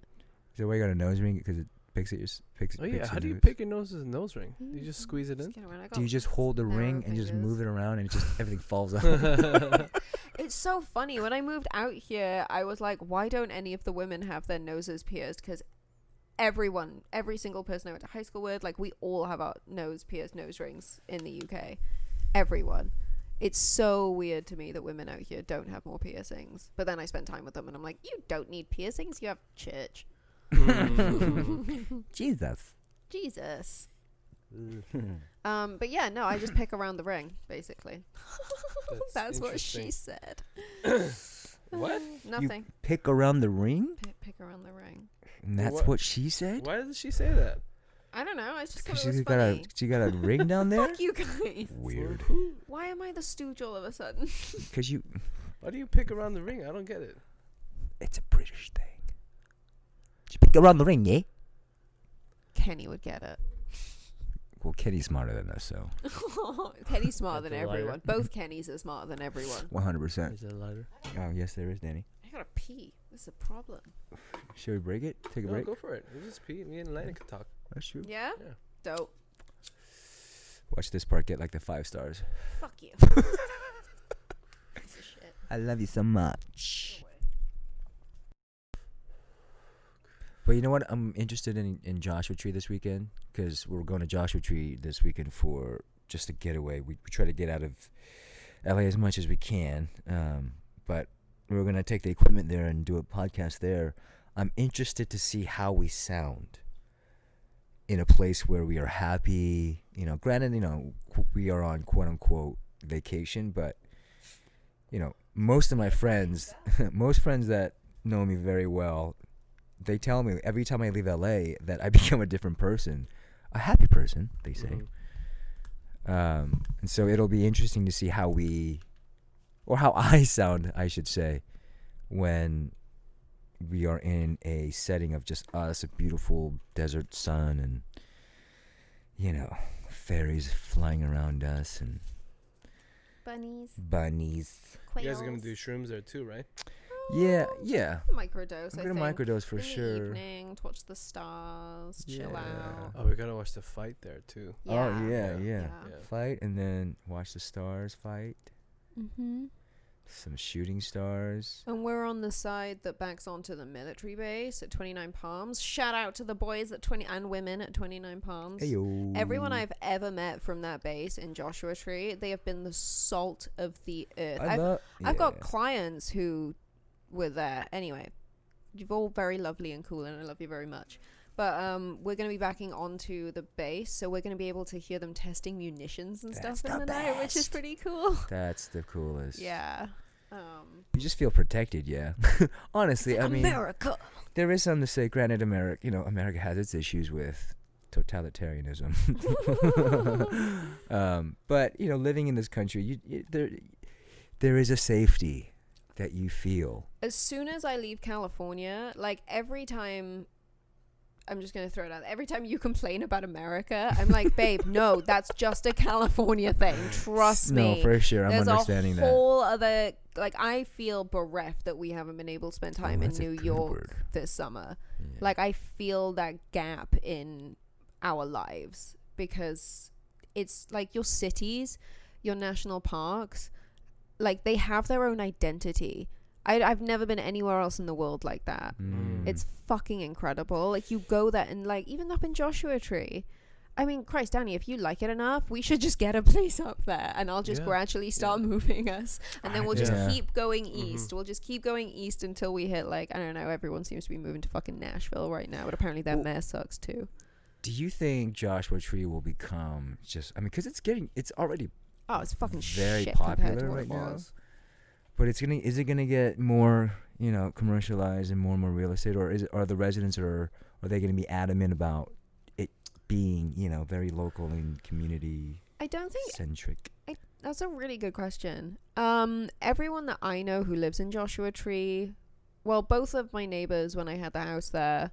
Is there a way you got a nose ring because it picks it? Picks. Oh yeah. picks How your do you nose? pick your nose with a nose ring? You just squeeze it in. Just get around. I Do you got just hold the narrow ring and just fingers. move it around and it just everything falls out? It's so funny. When I moved out here, I was like, why don't any of the women have their noses pierced? Because every single person I went to high school with, like, we all have our nose pierced nose rings in the UK. Everyone. It's so weird to me that women out here don't have more piercings. But then I spend time with them and I'm like, you don't need piercings. You have church. Jesus. Jesus. But yeah, no, I just pick around the ring, basically. That's what she said. What? Nothing. Pick around the ring? Pick around the ring. And that's What? what she said? Why did she say that? I don't know. I just thought Because it was she got funny. she got a ring down there? Fuck you guys. Weird. Why am I the stooge all of a sudden? Because Why do you pick around the ring? I don't get it. it's a British thing. You pick around the ring, yeah? Kenny would get it. Well, Kenny's smarter than us, so Kenny's smarter than That's a liar. everyone. Both Kennys are smarter than everyone. 100%. Is that a lighter? Oh, yes, there is, Danny. I gotta pee. This is a problem. Should we break it? Take a No, break? go for it. You just pee. Me and Lanny can talk. That's true. Yeah? Yeah. Dope. Watch this part get like the 5 stars. Fuck you. Piece of shit. I love you so much. But you know what? I'm interested in Joshua Tree this weekend because we're going to Joshua Tree this weekend for just a getaway. We try to get out of LA as much as we can, but we're going to take the equipment there and do a podcast there. I'm interested to see how we sound in a place where we are happy. You know, granted, you know, we are on quote-unquote vacation, but, you know, most of my friends, most friends that know me very well, they tell me every time I leave LA that I become a different person, a happy person, they say. Mhm. And so it'll be interesting to see how we, or how I sound, I should say, when we are in a setting of just us, a beautiful desert sun, and, you know, fairies flying around us, and bunnies. You guys are gonna do shrooms there too, right? Yeah. Microdose, I'm I gonna think. microdose for in sure. the evening, to watch the stars, chill Yeah. out. Oh, we gotta watch the fight there too. Oh yeah. Yeah. Fight and then watch the stars fight. Mm-hmm. Some shooting stars. And we're on the side that backs onto the military base at 29 Palms. Shout out to the boys at and women at 29 Palms. Heyo. Everyone I've ever met from that base in Joshua Tree, they have been the salt of the earth. I've got clients who were there. Anyway, you're all very lovely and cool, and I love you very much. But we're going to be backing onto the base, so we're going to be able to hear them testing munitions and That's stuff in the the night, which is best. pretty cool. That's the coolest. Yeah. You just feel protected, yeah. Honestly, I mean, America. there is something to say. Granted, America has its issues with totalitarianism. But living in this country, there is a safety that you feel. As soon as I leave California, like every time, I'm just going to throw it out. Every time you complain about America, I'm like, babe, no, that's just a California thing. Trust me. No, for sure. I'm There's understanding that. There's a whole other, like, I feel bereft that we haven't been able to spend time in New York this summer. Yeah. Like, I feel that gap in our lives because it's like your cities, your national parks, like they have their own identity. I've never been anywhere else in the world like that. It's fucking incredible. Like you go there and like even up in Joshua Tree, I mean, Christ, Danny, if you like it enough, we should just get a place up there and I'll just gradually start moving us. And then we'll just keep going east. We'll just keep going east until we hit like, I don't know, everyone seems to be moving to fucking Nashville right now, but apparently their mayor sucks too. Do you think Joshua Tree will become because it's already it's fucking very shit popular right now. Was. But is it gonna get more, commercialized and more real estate, or are the residents are they gonna be adamant about it being, very local and community I don't think centric? That's a really good question. Everyone that I know who lives in Joshua Tree, well, both of my neighbors when I had the house there,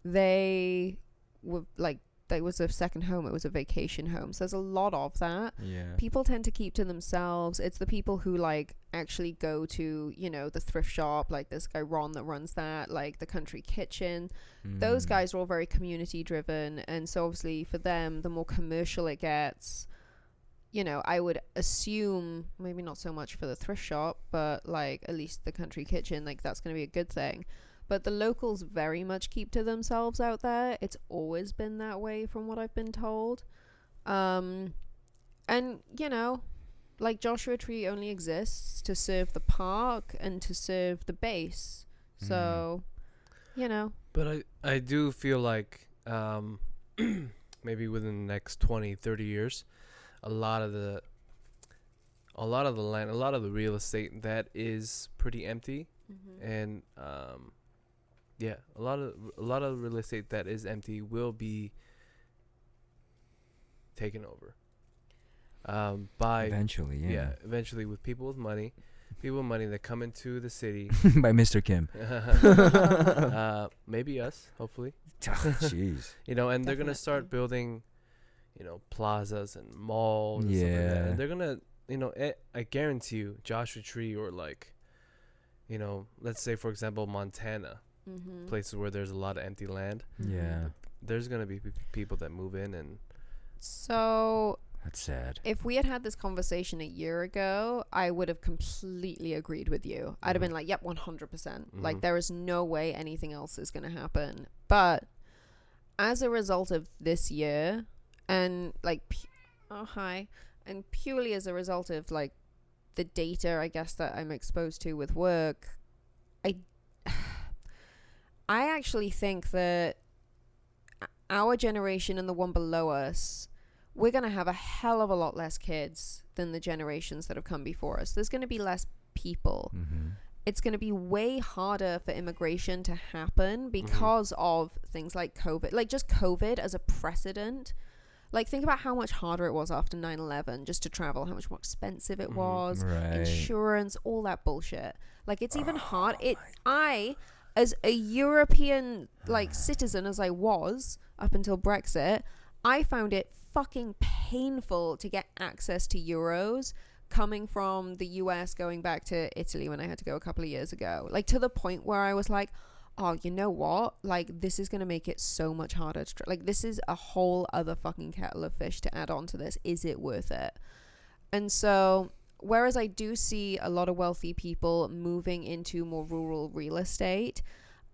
they were like, it was a second home, it was a vacation home, so there's a lot of that. People tend to keep to themselves. It's the people who like actually go to the thrift shop, like this guy Ron that runs that, like the Country Kitchen. Those guys are all very community driven, and so obviously for them the more commercial it gets, I would assume maybe not so much for the thrift shop, but like at least the Country Kitchen, like that's going to be a good thing. But the locals very much keep to themselves out there. It's always been that way from what I've been told. And, like Joshua Tree only exists to serve the park and to serve the base. So, But I do feel like maybe within the next 20, 30 years, a lot of the land, a lot of the real estate that is pretty empty. And a lot of real estate that is empty will be taken over by eventually. Eventually with people with money that come into the city by Mr. Kim. Maybe us, hopefully. Jeez. And they're gonna start building plazas and malls and stuff like that. And they're gonna I guarantee you Joshua Tree or like let's say for example Montana, places where there's a lot of empty land, there's gonna be people that move in. And so that's sad. If we had this conversation a year ago, I would have completely agreed with you. I'd have been like, yep, 100%. Like there is no way anything else is gonna happen. But as a result of this year and like and purely as a result of like the data I guess that I'm exposed to with work, I actually think that our generation and the one below us, we're going to have a hell of a lot less kids than the generations that have come before us. There's going to be less people. It's going to be way harder for immigration to happen because of things like COVID, like just COVID as a precedent. Like think about how much harder it was after 9/11 just to travel, how much more expensive it was, insurance, all that bullshit. Like it's even hard. As a European like citizen as I was up until Brexit, I found it fucking painful to get access to euros coming from the US going back to Italy when I had to go a couple of years ago. Like to the point where I was like, oh, you know what? Like this is going to make it so much harder to like this is a whole other fucking kettle of fish to add on to this. Is it worth it? And so whereas I do see a lot of wealthy people moving into more rural real estate,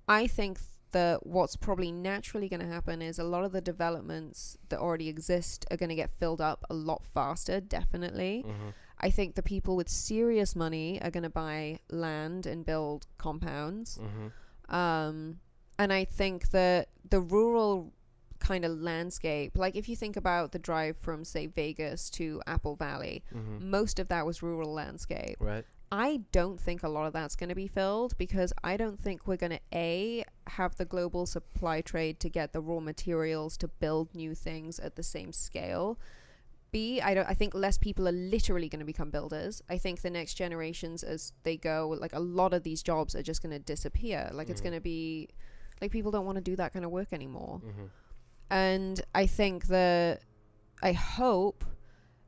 I think that what's probably naturally going to happen is a lot of the developments that already exist are going to get filled up a lot faster, definitely. I think the people with serious money are going to buy land and build compounds. And I think that the rural kind of landscape, like if you think about the drive from say Vegas to Apple Valley, most of that was rural landscape, right? I don't think a lot of that's going to be filled, because I don't think we're going to have the global supply trade to get the raw materials to build new things at the same scale. B, I think less people are literally going to become builders. I think the next generations, as they go, like, a lot of these jobs are just going to disappear. Like, it's going to be like, people don't want to do that kind of work anymore. And I think I hope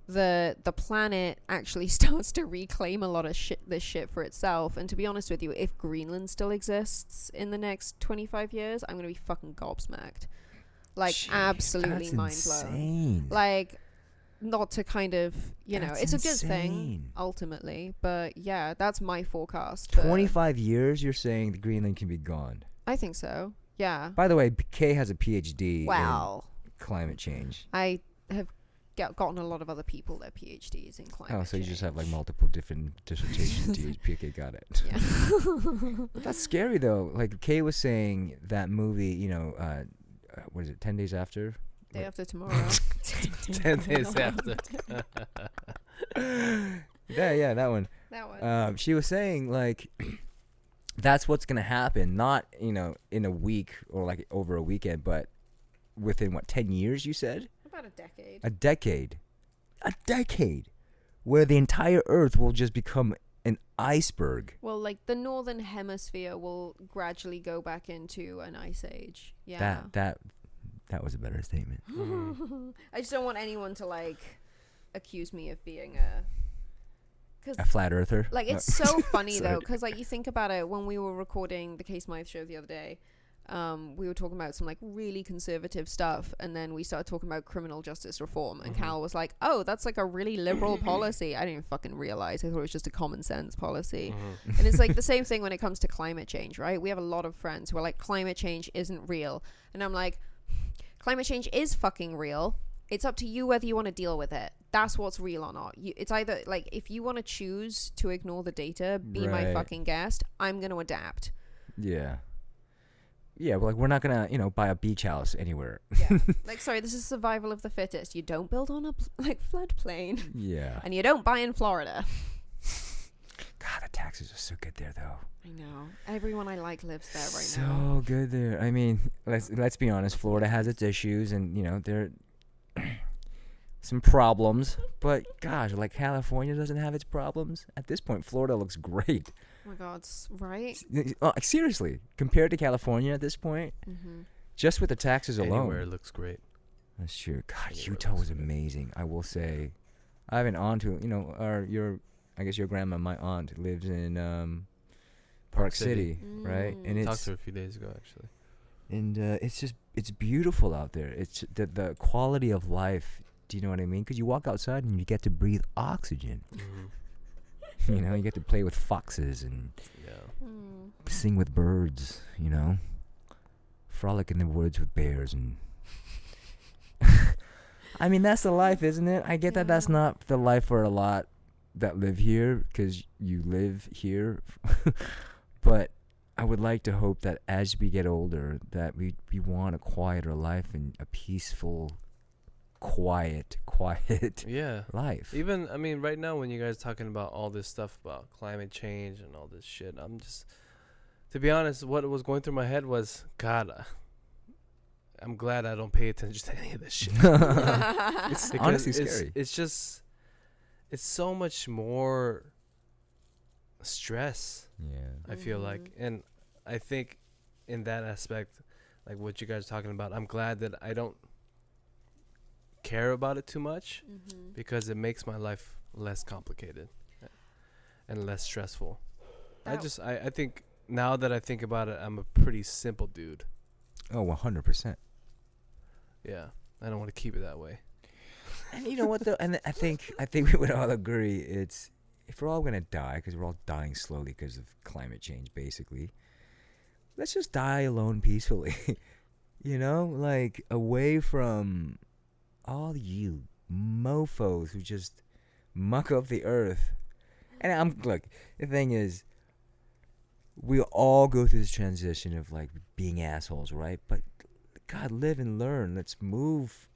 the planet actually starts to reclaim a lot of this shit for itself. And to be honest with you, if Greenland still exists in the next 25 years, I'm gonna be fucking gobsmacked. Like, jeez, absolutely mind blown. Like, not to kind of, you know, it's insane. A good thing ultimately, but yeah, that's my forecast. 25 years, you're saying the Greenland can be gone? I think so. Yeah. By the way, Kay has a PhD in climate change. I have gotten a lot of other people their PhDs in climate change. Oh, so you just have like multiple different dissertations. PK, got it. Yeah. But that's scary though. Like Kay was saying, that movie, you know, what is it, 10 Days After? Day After Tomorrow. 10 days after. Yeah, that one. That one. She was saying like, that's what's gonna happen. Not, you know, in a week or like over a weekend, but within what, 10 years? You said about a decade. A decade, where the entire Earth will just become an iceberg. Well, like the northern hemisphere will gradually go back into an ice age. Yeah. That was a better statement. I just don't want anyone to like accuse me of being a flat earther. Like, it's so funny though, because like you think about it, when we were recording the Kay Smythe show the other day, we were talking about some like really conservative stuff, and then we started talking about criminal justice reform, and Cal was like, oh, that's like a really liberal policy. I didn't even fucking realize. I thought it was just a common sense policy. And it's like the same thing when it comes to climate change, right? We have a lot of friends who are like, climate change isn't real, and I'm like, climate change is fucking real. It's up to you whether you want to deal with it. That's what's real or not. It's either like, if you want to choose to ignore the data, be my fucking guest. I'm going to adapt. Yeah. Yeah, well, like, we're not going to, you know, buy a beach house anywhere. Yeah. Like, sorry, this is survival of the fittest. You don't build on a, like, floodplain. Yeah. And you don't buy in Florida. God, the taxes are so good there, though. I know. Everyone I like lives there right now. So good there. I mean, let's be honest. Florida has its issues, and, you know, there some problems. But, gosh, like, California doesn't have its problems. At this point, Florida looks great. Oh my God, right? Seriously, compared to California at this point, just with the taxes alone. Anywhere looks great. That's true. God, Utah was amazing. I will say, I have an aunt who, you know, I guess your grandma, my aunt, lives in Park City, right? And talked to her a few days ago, actually. And it's beautiful out there. It's the quality of life. Do you know what I mean? Because you walk outside and you get to breathe oxygen. You know, you get to play with foxes and sing with birds, you know, frolic in the woods with bears. And I mean, that's the life, isn't it? I get that that's not the life for a lot that live here, because you live here. But I would like to hope that as we get older, that we want a quieter life and a peaceful, quiet life. Even, I mean, right now when you guys talking about all this stuff about climate change and all this shit, I'm just, to be honest, what was going through my head was, God, I'm glad I don't pay attention to any of this shit. It's honestly scary. It's just, it's so much more stress. Yeah, I feel like, and I think in that aspect, like what you guys are talking about, I'm glad that I don't care about it too much, because it makes my life less complicated and less stressful. I think now that I think about it, I'm a pretty simple dude. Oh, 100%. Yeah, I don't want to keep it that way. And you know what though? And I think we would all agree, it's, if we're all gonna die, because we're all dying slowly because of climate change, basically, let's just die alone peacefully. You know, like, away from all you mofos who just muck up the earth. And look, the thing is, we all go through this transition of like being assholes, right? But God, live and learn. Let's move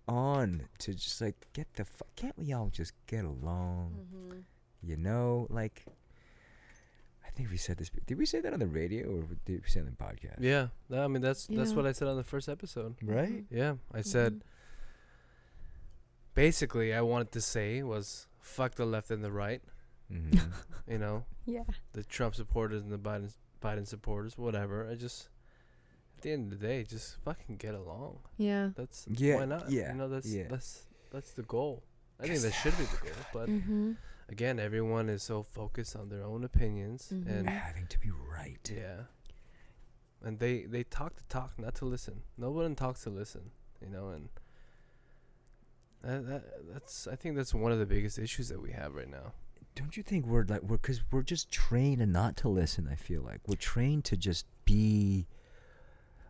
on to just like can't we all just get along? You know, like, think we said this. Did we say that on the radio or did we say it on the podcast? Yeah, I mean that's Yeah. what I said on the first episode. Right? Yeah, I said basically I wanted to say was fuck the left and the right. Mm-hmm. You know, Yeah. the Trump supporters and the Biden supporters, whatever. I just at the end of the day, just fucking get along. Yeah. That's Yeah, why not? yeah, You know, that's yeah. that's the goal. I think that should be the goal. But Mm-hmm. again, everyone is so focused on their own opinions and Having to be right. yeah. And they talk to talk, not to listen. No one talks to listen, you know, and that's I think that's one of the biggest issues that we have right now. Don't you think because we're just trained not to listen? I feel like we're trained to just be.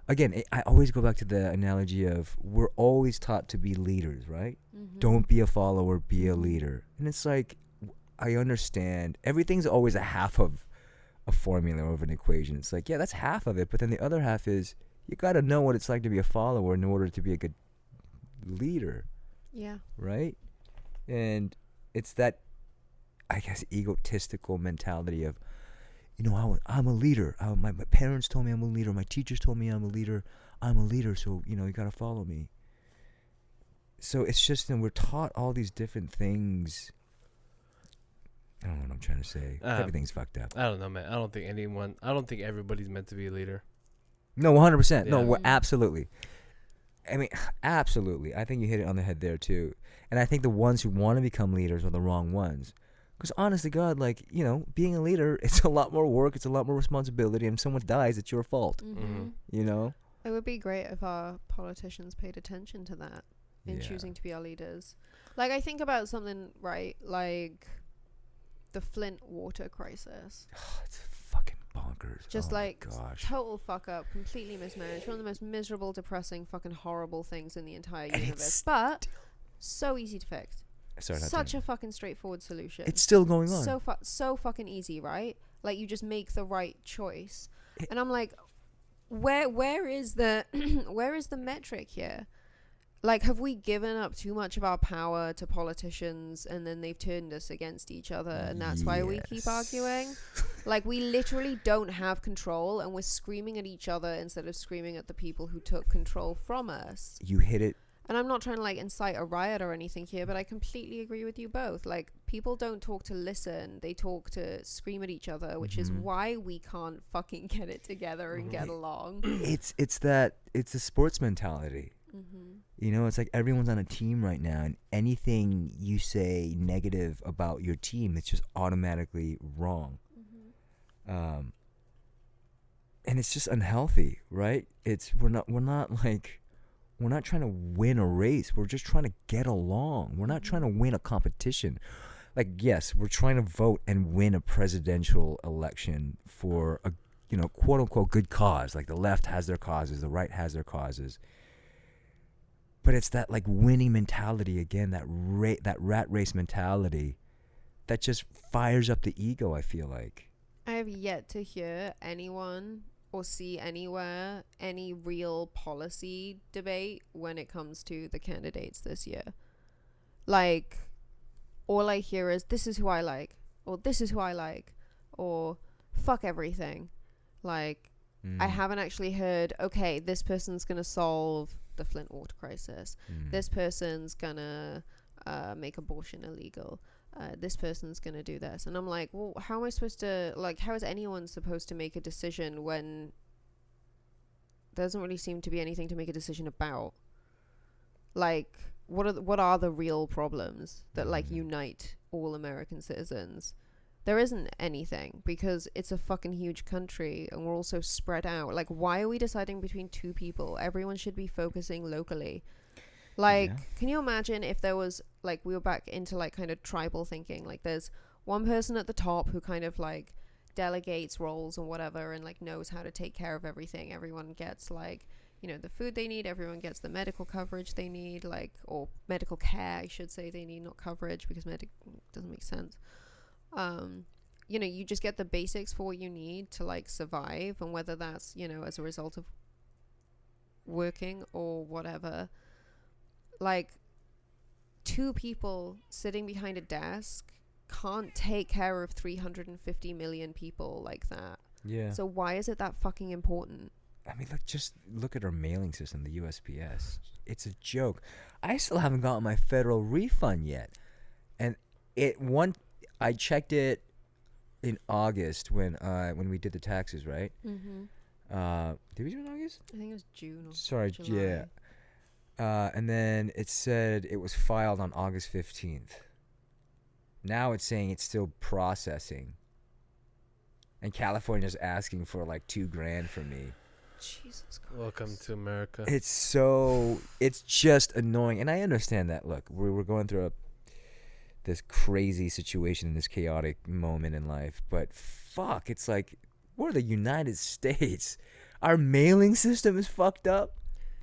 Again, I always go back to the analogy of we're always taught to be leaders, right? Mm-hmm. Don't be a follower, be a leader. And it's like, I understand everything's always a half of a formula or of an equation. It's like, yeah, that's half of it, but then the other half is you got to know what it's like to be a follower in order to be a good leader, Yeah. right? And it's that, I guess, egotistical mentality of, you know, I'm a leader. My parents told me I'm a leader. My teachers told me I'm a leader. I'm a leader, so, you know, you got to follow me. So it's just, we're taught all these different things. I don't know what I'm trying to say. Everything's fucked up. I don't know, man. I don't think everybody's meant to be a leader. No, 100%. No, Yeah. absolutely. I mean, absolutely. I think you hit it on the head there, too. And I think the ones who want to become leaders are the wrong ones. Because honest to God, like, you know, being a leader, it's a lot more work. It's a lot more responsibility. And if someone dies, it's your fault. Mm-hmm. You know? It would be great if our politicians paid attention to that in Yeah. choosing to be our leaders. Like, I think about something, right, like the Flint water crisis. It's fucking bonkers. Just oh like my gosh. total fuck up, completely mismanaged. One of the most miserable, depressing, fucking horrible things in the entire And universe. it's But so easy to fix. Sorry, not Such to- a fucking straightforward solution. It's still going on. So fucking easy, right? Like, you just make the right choice. It- And I'm like, where is the where is the metric here? Like, have we given up too much of our power to politicians and then they've turned us against each other and that's why we keep arguing? Like, we literally don't have control and we're screaming at each other instead of screaming at the people who took control from us. You hit it. And I'm not trying to like incite a riot or anything here, but I completely agree with you both. Like, people don't talk to listen, they talk to scream at each other, which is why we can't fucking get it together and get along. It's a sports mentality. You know, it's like everyone's on a team right now, and anything you say negative about your team, it's just automatically wrong. And it's just unhealthy, right? We're not trying to win a race. We're just trying to get along. We're not trying to win a competition. Like, yes, we're trying to vote and win a presidential election for a, you know, quote unquote good cause. Like, the left has their causes, the right has their causes. But it's that like winning mentality again, that rat race mentality that just fires up the ego, I feel like. I have yet to hear anyone or see anywhere any real policy debate when it comes to the candidates this year. Like, all I hear is, this is who I like, or this is who I like, or fuck everything. Like, I haven't actually heard, okay, this person's gonna solve the Flint water crisis. This person's gonna make abortion illegal. This person's gonna do this. And I'm like, well, how am I supposed to, like, how is anyone supposed to make a decision when there doesn't really seem to be anything to make a decision about? Like, what are the real problems that like unite all American citizens? There isn't anything, because it's a fucking huge country and we're all so spread out. Like, why are we deciding between two people? Everyone should be focusing locally. Like, can you imagine if there was, like, we were back into, like, kind of tribal thinking. Like, there's one person at the top who kind of, like, delegates roles and whatever and, like, knows how to take care of everything. Everyone gets, like, you know, the food they need. Everyone gets the medical coverage they need, like, or medical care, I should say, they need, not coverage, because doesn't make sense. You know, you just get the basics for what you need to like survive, and whether that's, you know, as a result of working or whatever, like, two people sitting behind a desk can't take care of 350 million people like that. Yeah. So why is it that fucking important? I mean, look at our mailing system, the USPS. It's a joke. I still haven't gotten my federal refund yet, and I checked it in August when we did the taxes, right? Mm-hmm. Did we do it in August? I think it was June or Sorry, July. yeah. And then it said it was filed on August 15th. Now it's saying it's still processing. And California's asking for like $2,000 from me. Jesus Christ. Welcome to America. It's just annoying. And I understand that. Look, we're going through this crazy situation, this chaotic moment in life. But fuck, it's like, we're the United States. Our mailing system is fucked up.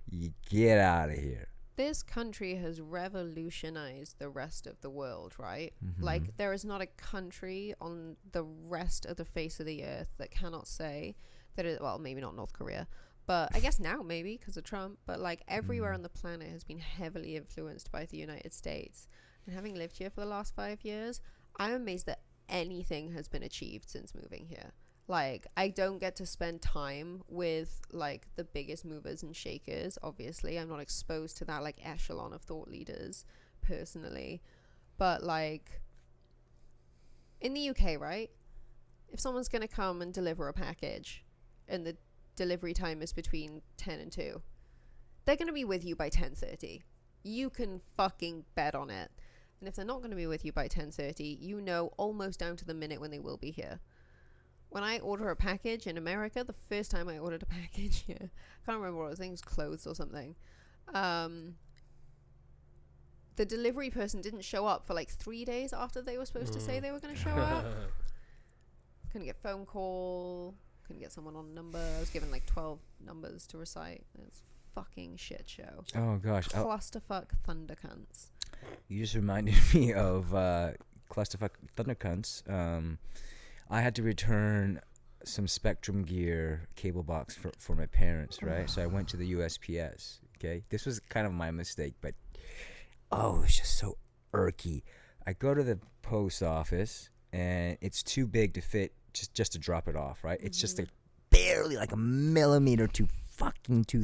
You get out of here. This country has revolutionized the rest of the world, right? Mm-hmm. Like, there is not a country on the rest of the face of the earth that cannot say that it, well, maybe not North Korea, but I guess now maybe because of Trump, but like everywhere on the planet has been heavily influenced by the United States. And having lived here for the last 5 years, I'm amazed that anything has been achieved since moving here. Like, I don't get to spend time with like the biggest movers and shakers. Obviously, I'm not exposed to that like echelon of thought leaders personally, but like in the UK, right, if someone's gonna come and deliver a package and the delivery time is between 10 and 2, they're gonna be with you by 10:30. You can fucking bet on it. And if they're not gonna be with you by 10:30, you know almost down to the minute when they will be here. When I order a package in America, the first time I ordered a package here, I can't remember what it was, I think it was clothes or something. The delivery person didn't show up for like 3 days after they were supposed to say they were going to show up. Couldn't get phone call, couldn't get someone on number. I was given like 12 numbers to recite. It's fucking shit show. Oh gosh. Clusterfuck thundercunts. You just reminded me of Clusterfuck Thundercunts. I had to return some Spectrum gear cable box for my parents, right? So I went to the USPS, okay? This was kind of my mistake, but it was just so irky. I go to the post office, and it's too big to fit just to drop it off, right? It's just like barely like a millimeter too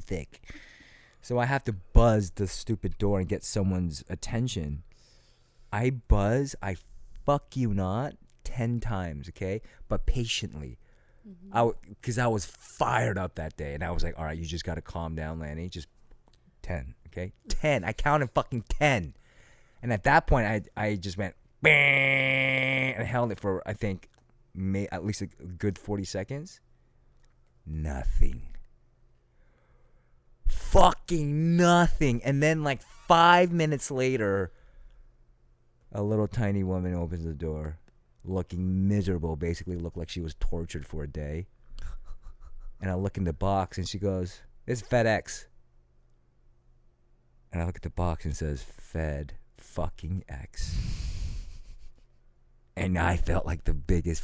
thick. So I have to buzz the stupid door and get someone's attention. I fuck you not 10 times, okay? But patiently. Because I was fired up that day, and I was like, all right, you just got to calm down, Lanny. Just 10, okay? 10. I counted fucking 10. And at that point, I just went, and held it for, I think, at least a good 40 seconds. Nothing. Fucking nothing. And then like 5 minutes later, a little tiny woman opens the door, looking miserable, basically looked like she was tortured for a day. And I look in the box, and she goes, "It's FedEx." And I look at the box and it says, "Fed fucking X." And I felt like the biggest.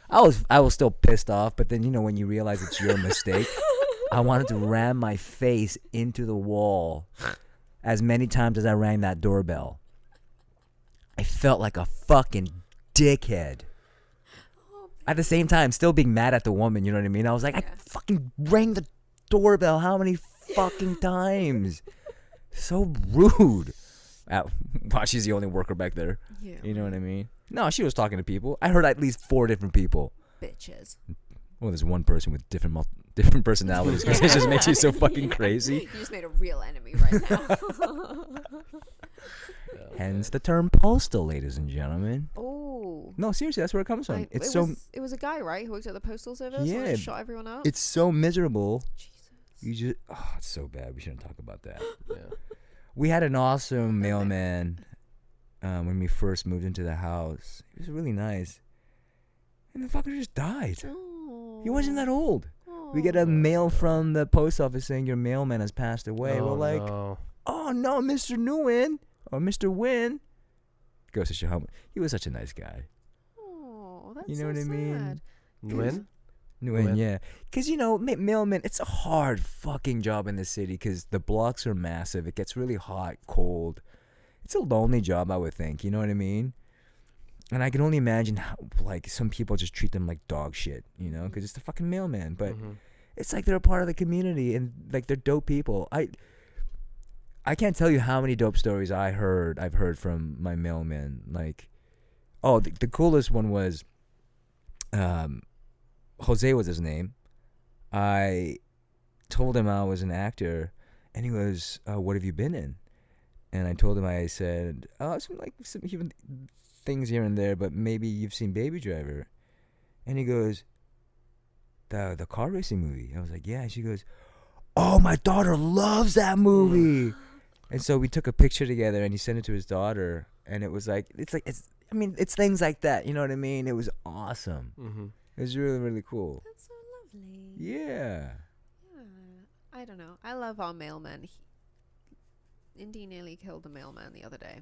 I was still pissed off, but then, you know, when you realize it's your mistake, I wanted to ram my face into the wall as many times as I rang that doorbell. I felt like a fucking dickhead. At the same time, still being mad at the woman, you know what I mean? I was like, I fucking rang the doorbell how many fucking times? So rude. Wow, she's the only worker back there. Yeah. You know what I mean? No, she was talking to people. I heard at least 4 different people. Bitches. Well, there's one person with different personalities, because it just makes you so fucking crazy. You just made a real enemy right now. Hence the term postal, ladies and gentlemen. Oh. No, seriously, that's where it comes from. It was a guy, right, who worked at the postal service? Yeah. And shot everyone up? It's so miserable. Jesus. It's so bad. We shouldn't talk about that. Yeah. We had an awesome mailman when we first moved into the house. He was really nice. And the fucker just died. Oh. He wasn't that old. Oh. We get a mail from the post office saying your mailman has passed away. We're like, oh no, Mr. Nguyen or Mr. Wynn. Goes to show how he was such a nice guy. Oh, that's you know so what I mean? sad. Nguyen, yeah. Because, you know, mailman, it's a hard fucking job in the city because the blocks are massive. It gets really hot, cold. It's a lonely job, I would think. You know what I mean? And I can only imagine how, like, some people just treat them like dog shit, you know, because it's the fucking mailman. But it's like they're a part of the community, and like they're dope people. I can't tell you how many dope stories I've heard from my mailman. Like, oh, the coolest one was, Jose was his name. I told him I was an actor, and he goes, "What have you been in?" And I told him, I said, "Oh, some even things here and there, but maybe you've seen Baby Driver." And he goes, the car racing movie. I was like, "Yeah." And she goes, "Oh, my daughter loves that movie." And so we took a picture together, and he sent it to his daughter, and it was like, it's things like that, you know what I mean? It was awesome. It was really, really cool. That's so lovely. Yeah. I don't know. I love our mailman. Indy nearly killed the mailman the other day.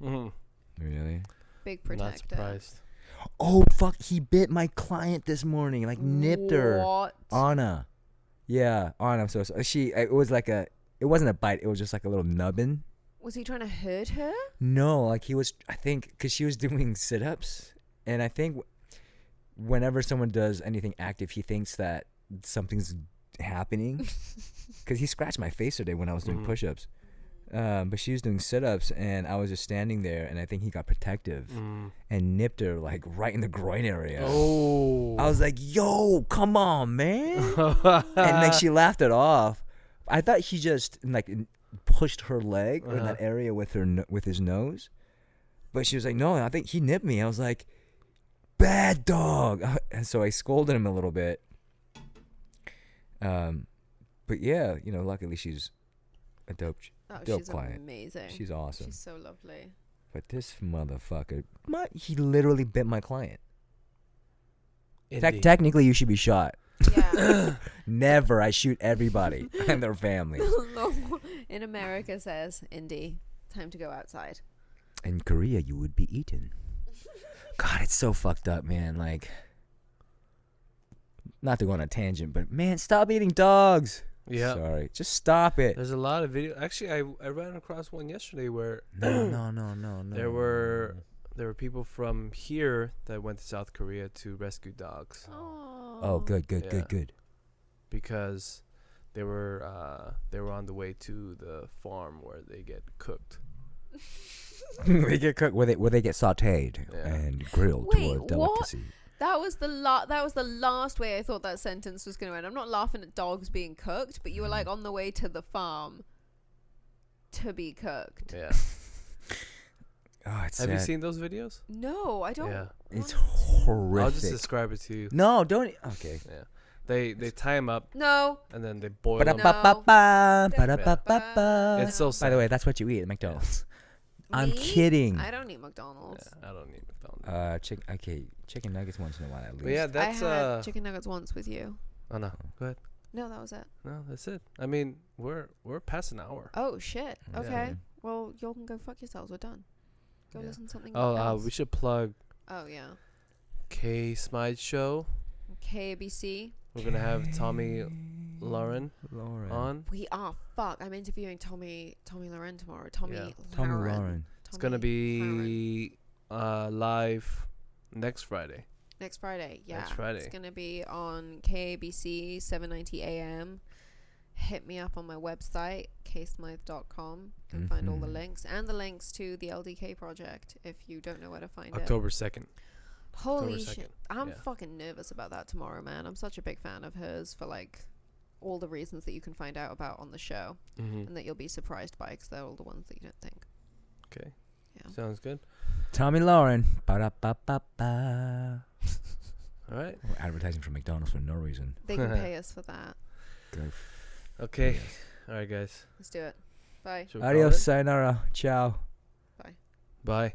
Really? Big protector. Not surprised. Oh, fuck. He bit my client this morning. Like, nipped her. What? Anna. Yeah, Anna. I'm so sorry. It wasn't a bite. It was just like a little nubbin. Was he trying to hurt her? No, like he was, I think, because she was doing sit-ups. And I think whenever someone does anything active, he thinks that something's happening. Because he scratched my face today when I was doing push-ups. But she was doing sit-ups, and I was just standing there, and I think he got protective and nipped her like right in the groin area. Oh. I was like, "Yo, come on, man!" And like she laughed it off. I thought he just like pushed her leg in that area with his nose, but she was like, "No, I think he nipped me." I was like, "Bad dog," and so I scolded him a little bit. But yeah, you know, luckily she's a dope she's client. Amazing. She's awesome. She's so lovely. But this motherfucker, he literally bit my client. Technically, you should be shot. Yeah. Never. I shoot everybody and their family. In America says, "Indy, time to go outside." In Korea, you would be eaten. God, it's so fucked up, man. Like, not to go on a tangent, but man, stop eating dogs. Yeah. Sorry. Just stop it. There's a lot of video. Actually, I ran across one yesterday where No. there were people from here that went to South Korea to rescue dogs. Oh, good. Because they were on the way to the farm where they get cooked. They get cooked where they get sautéed and grilled to a Wait, delicacy. what? That was the last way I thought that sentence was going to end. I'm not laughing at dogs being cooked, but you were like on the way to the farm to be cooked. Yeah. Oh, it's Have you sad. seen those videos? No, I don't. Yeah. It's horrific. I'll just describe it to you. No, don't. Okay. Yeah. They tie him up No. and then they boil him. It's so sad. By the way, that's what you eat at McDonald's. I'm Me? kidding. I don't eat McDonald's. Yeah, I don't need McDonald's. Chicken nuggets once in a while at least. But yeah, that's I had chicken nuggets once with you. Oh no, go ahead. No, that was it. No, that's it. I mean, we're past an hour. Oh shit. Yeah. Okay. Well, y'all can go fuck yourselves. We're done. Go listen to something Oh, else. we should plug Oh yeah. Kay Smythe show. KBC. We're gonna have Tommy Lauren on. We are. Fuck. I'm interviewing Tommy Lauren tomorrow. Tommy Lauren. It's gonna be live next Friday. Next Friday. Yeah. Next Friday. It's gonna be on KBC 7:90 a.m. Hit me up on my website kaysmythe.com. You can find all the links and the links to the LDK project if you don't know where to find it. October 2nd. Holy October shit. 2nd. I'm fucking nervous about that tomorrow, man. I'm such a big fan of hers for like all the reasons that you can find out about on the show and that you'll be surprised by because they're all the ones that you don't think. Okay. Yeah. Sounds good. Tommy Lauren. Ba-da-ba-ba-ba. All right. We're advertising for McDonald's for no reason. They can pay us for that. Go. Okay. All right, guys. Let's do it. Bye. Should we call Adios, it? sayonara, ciao. Bye.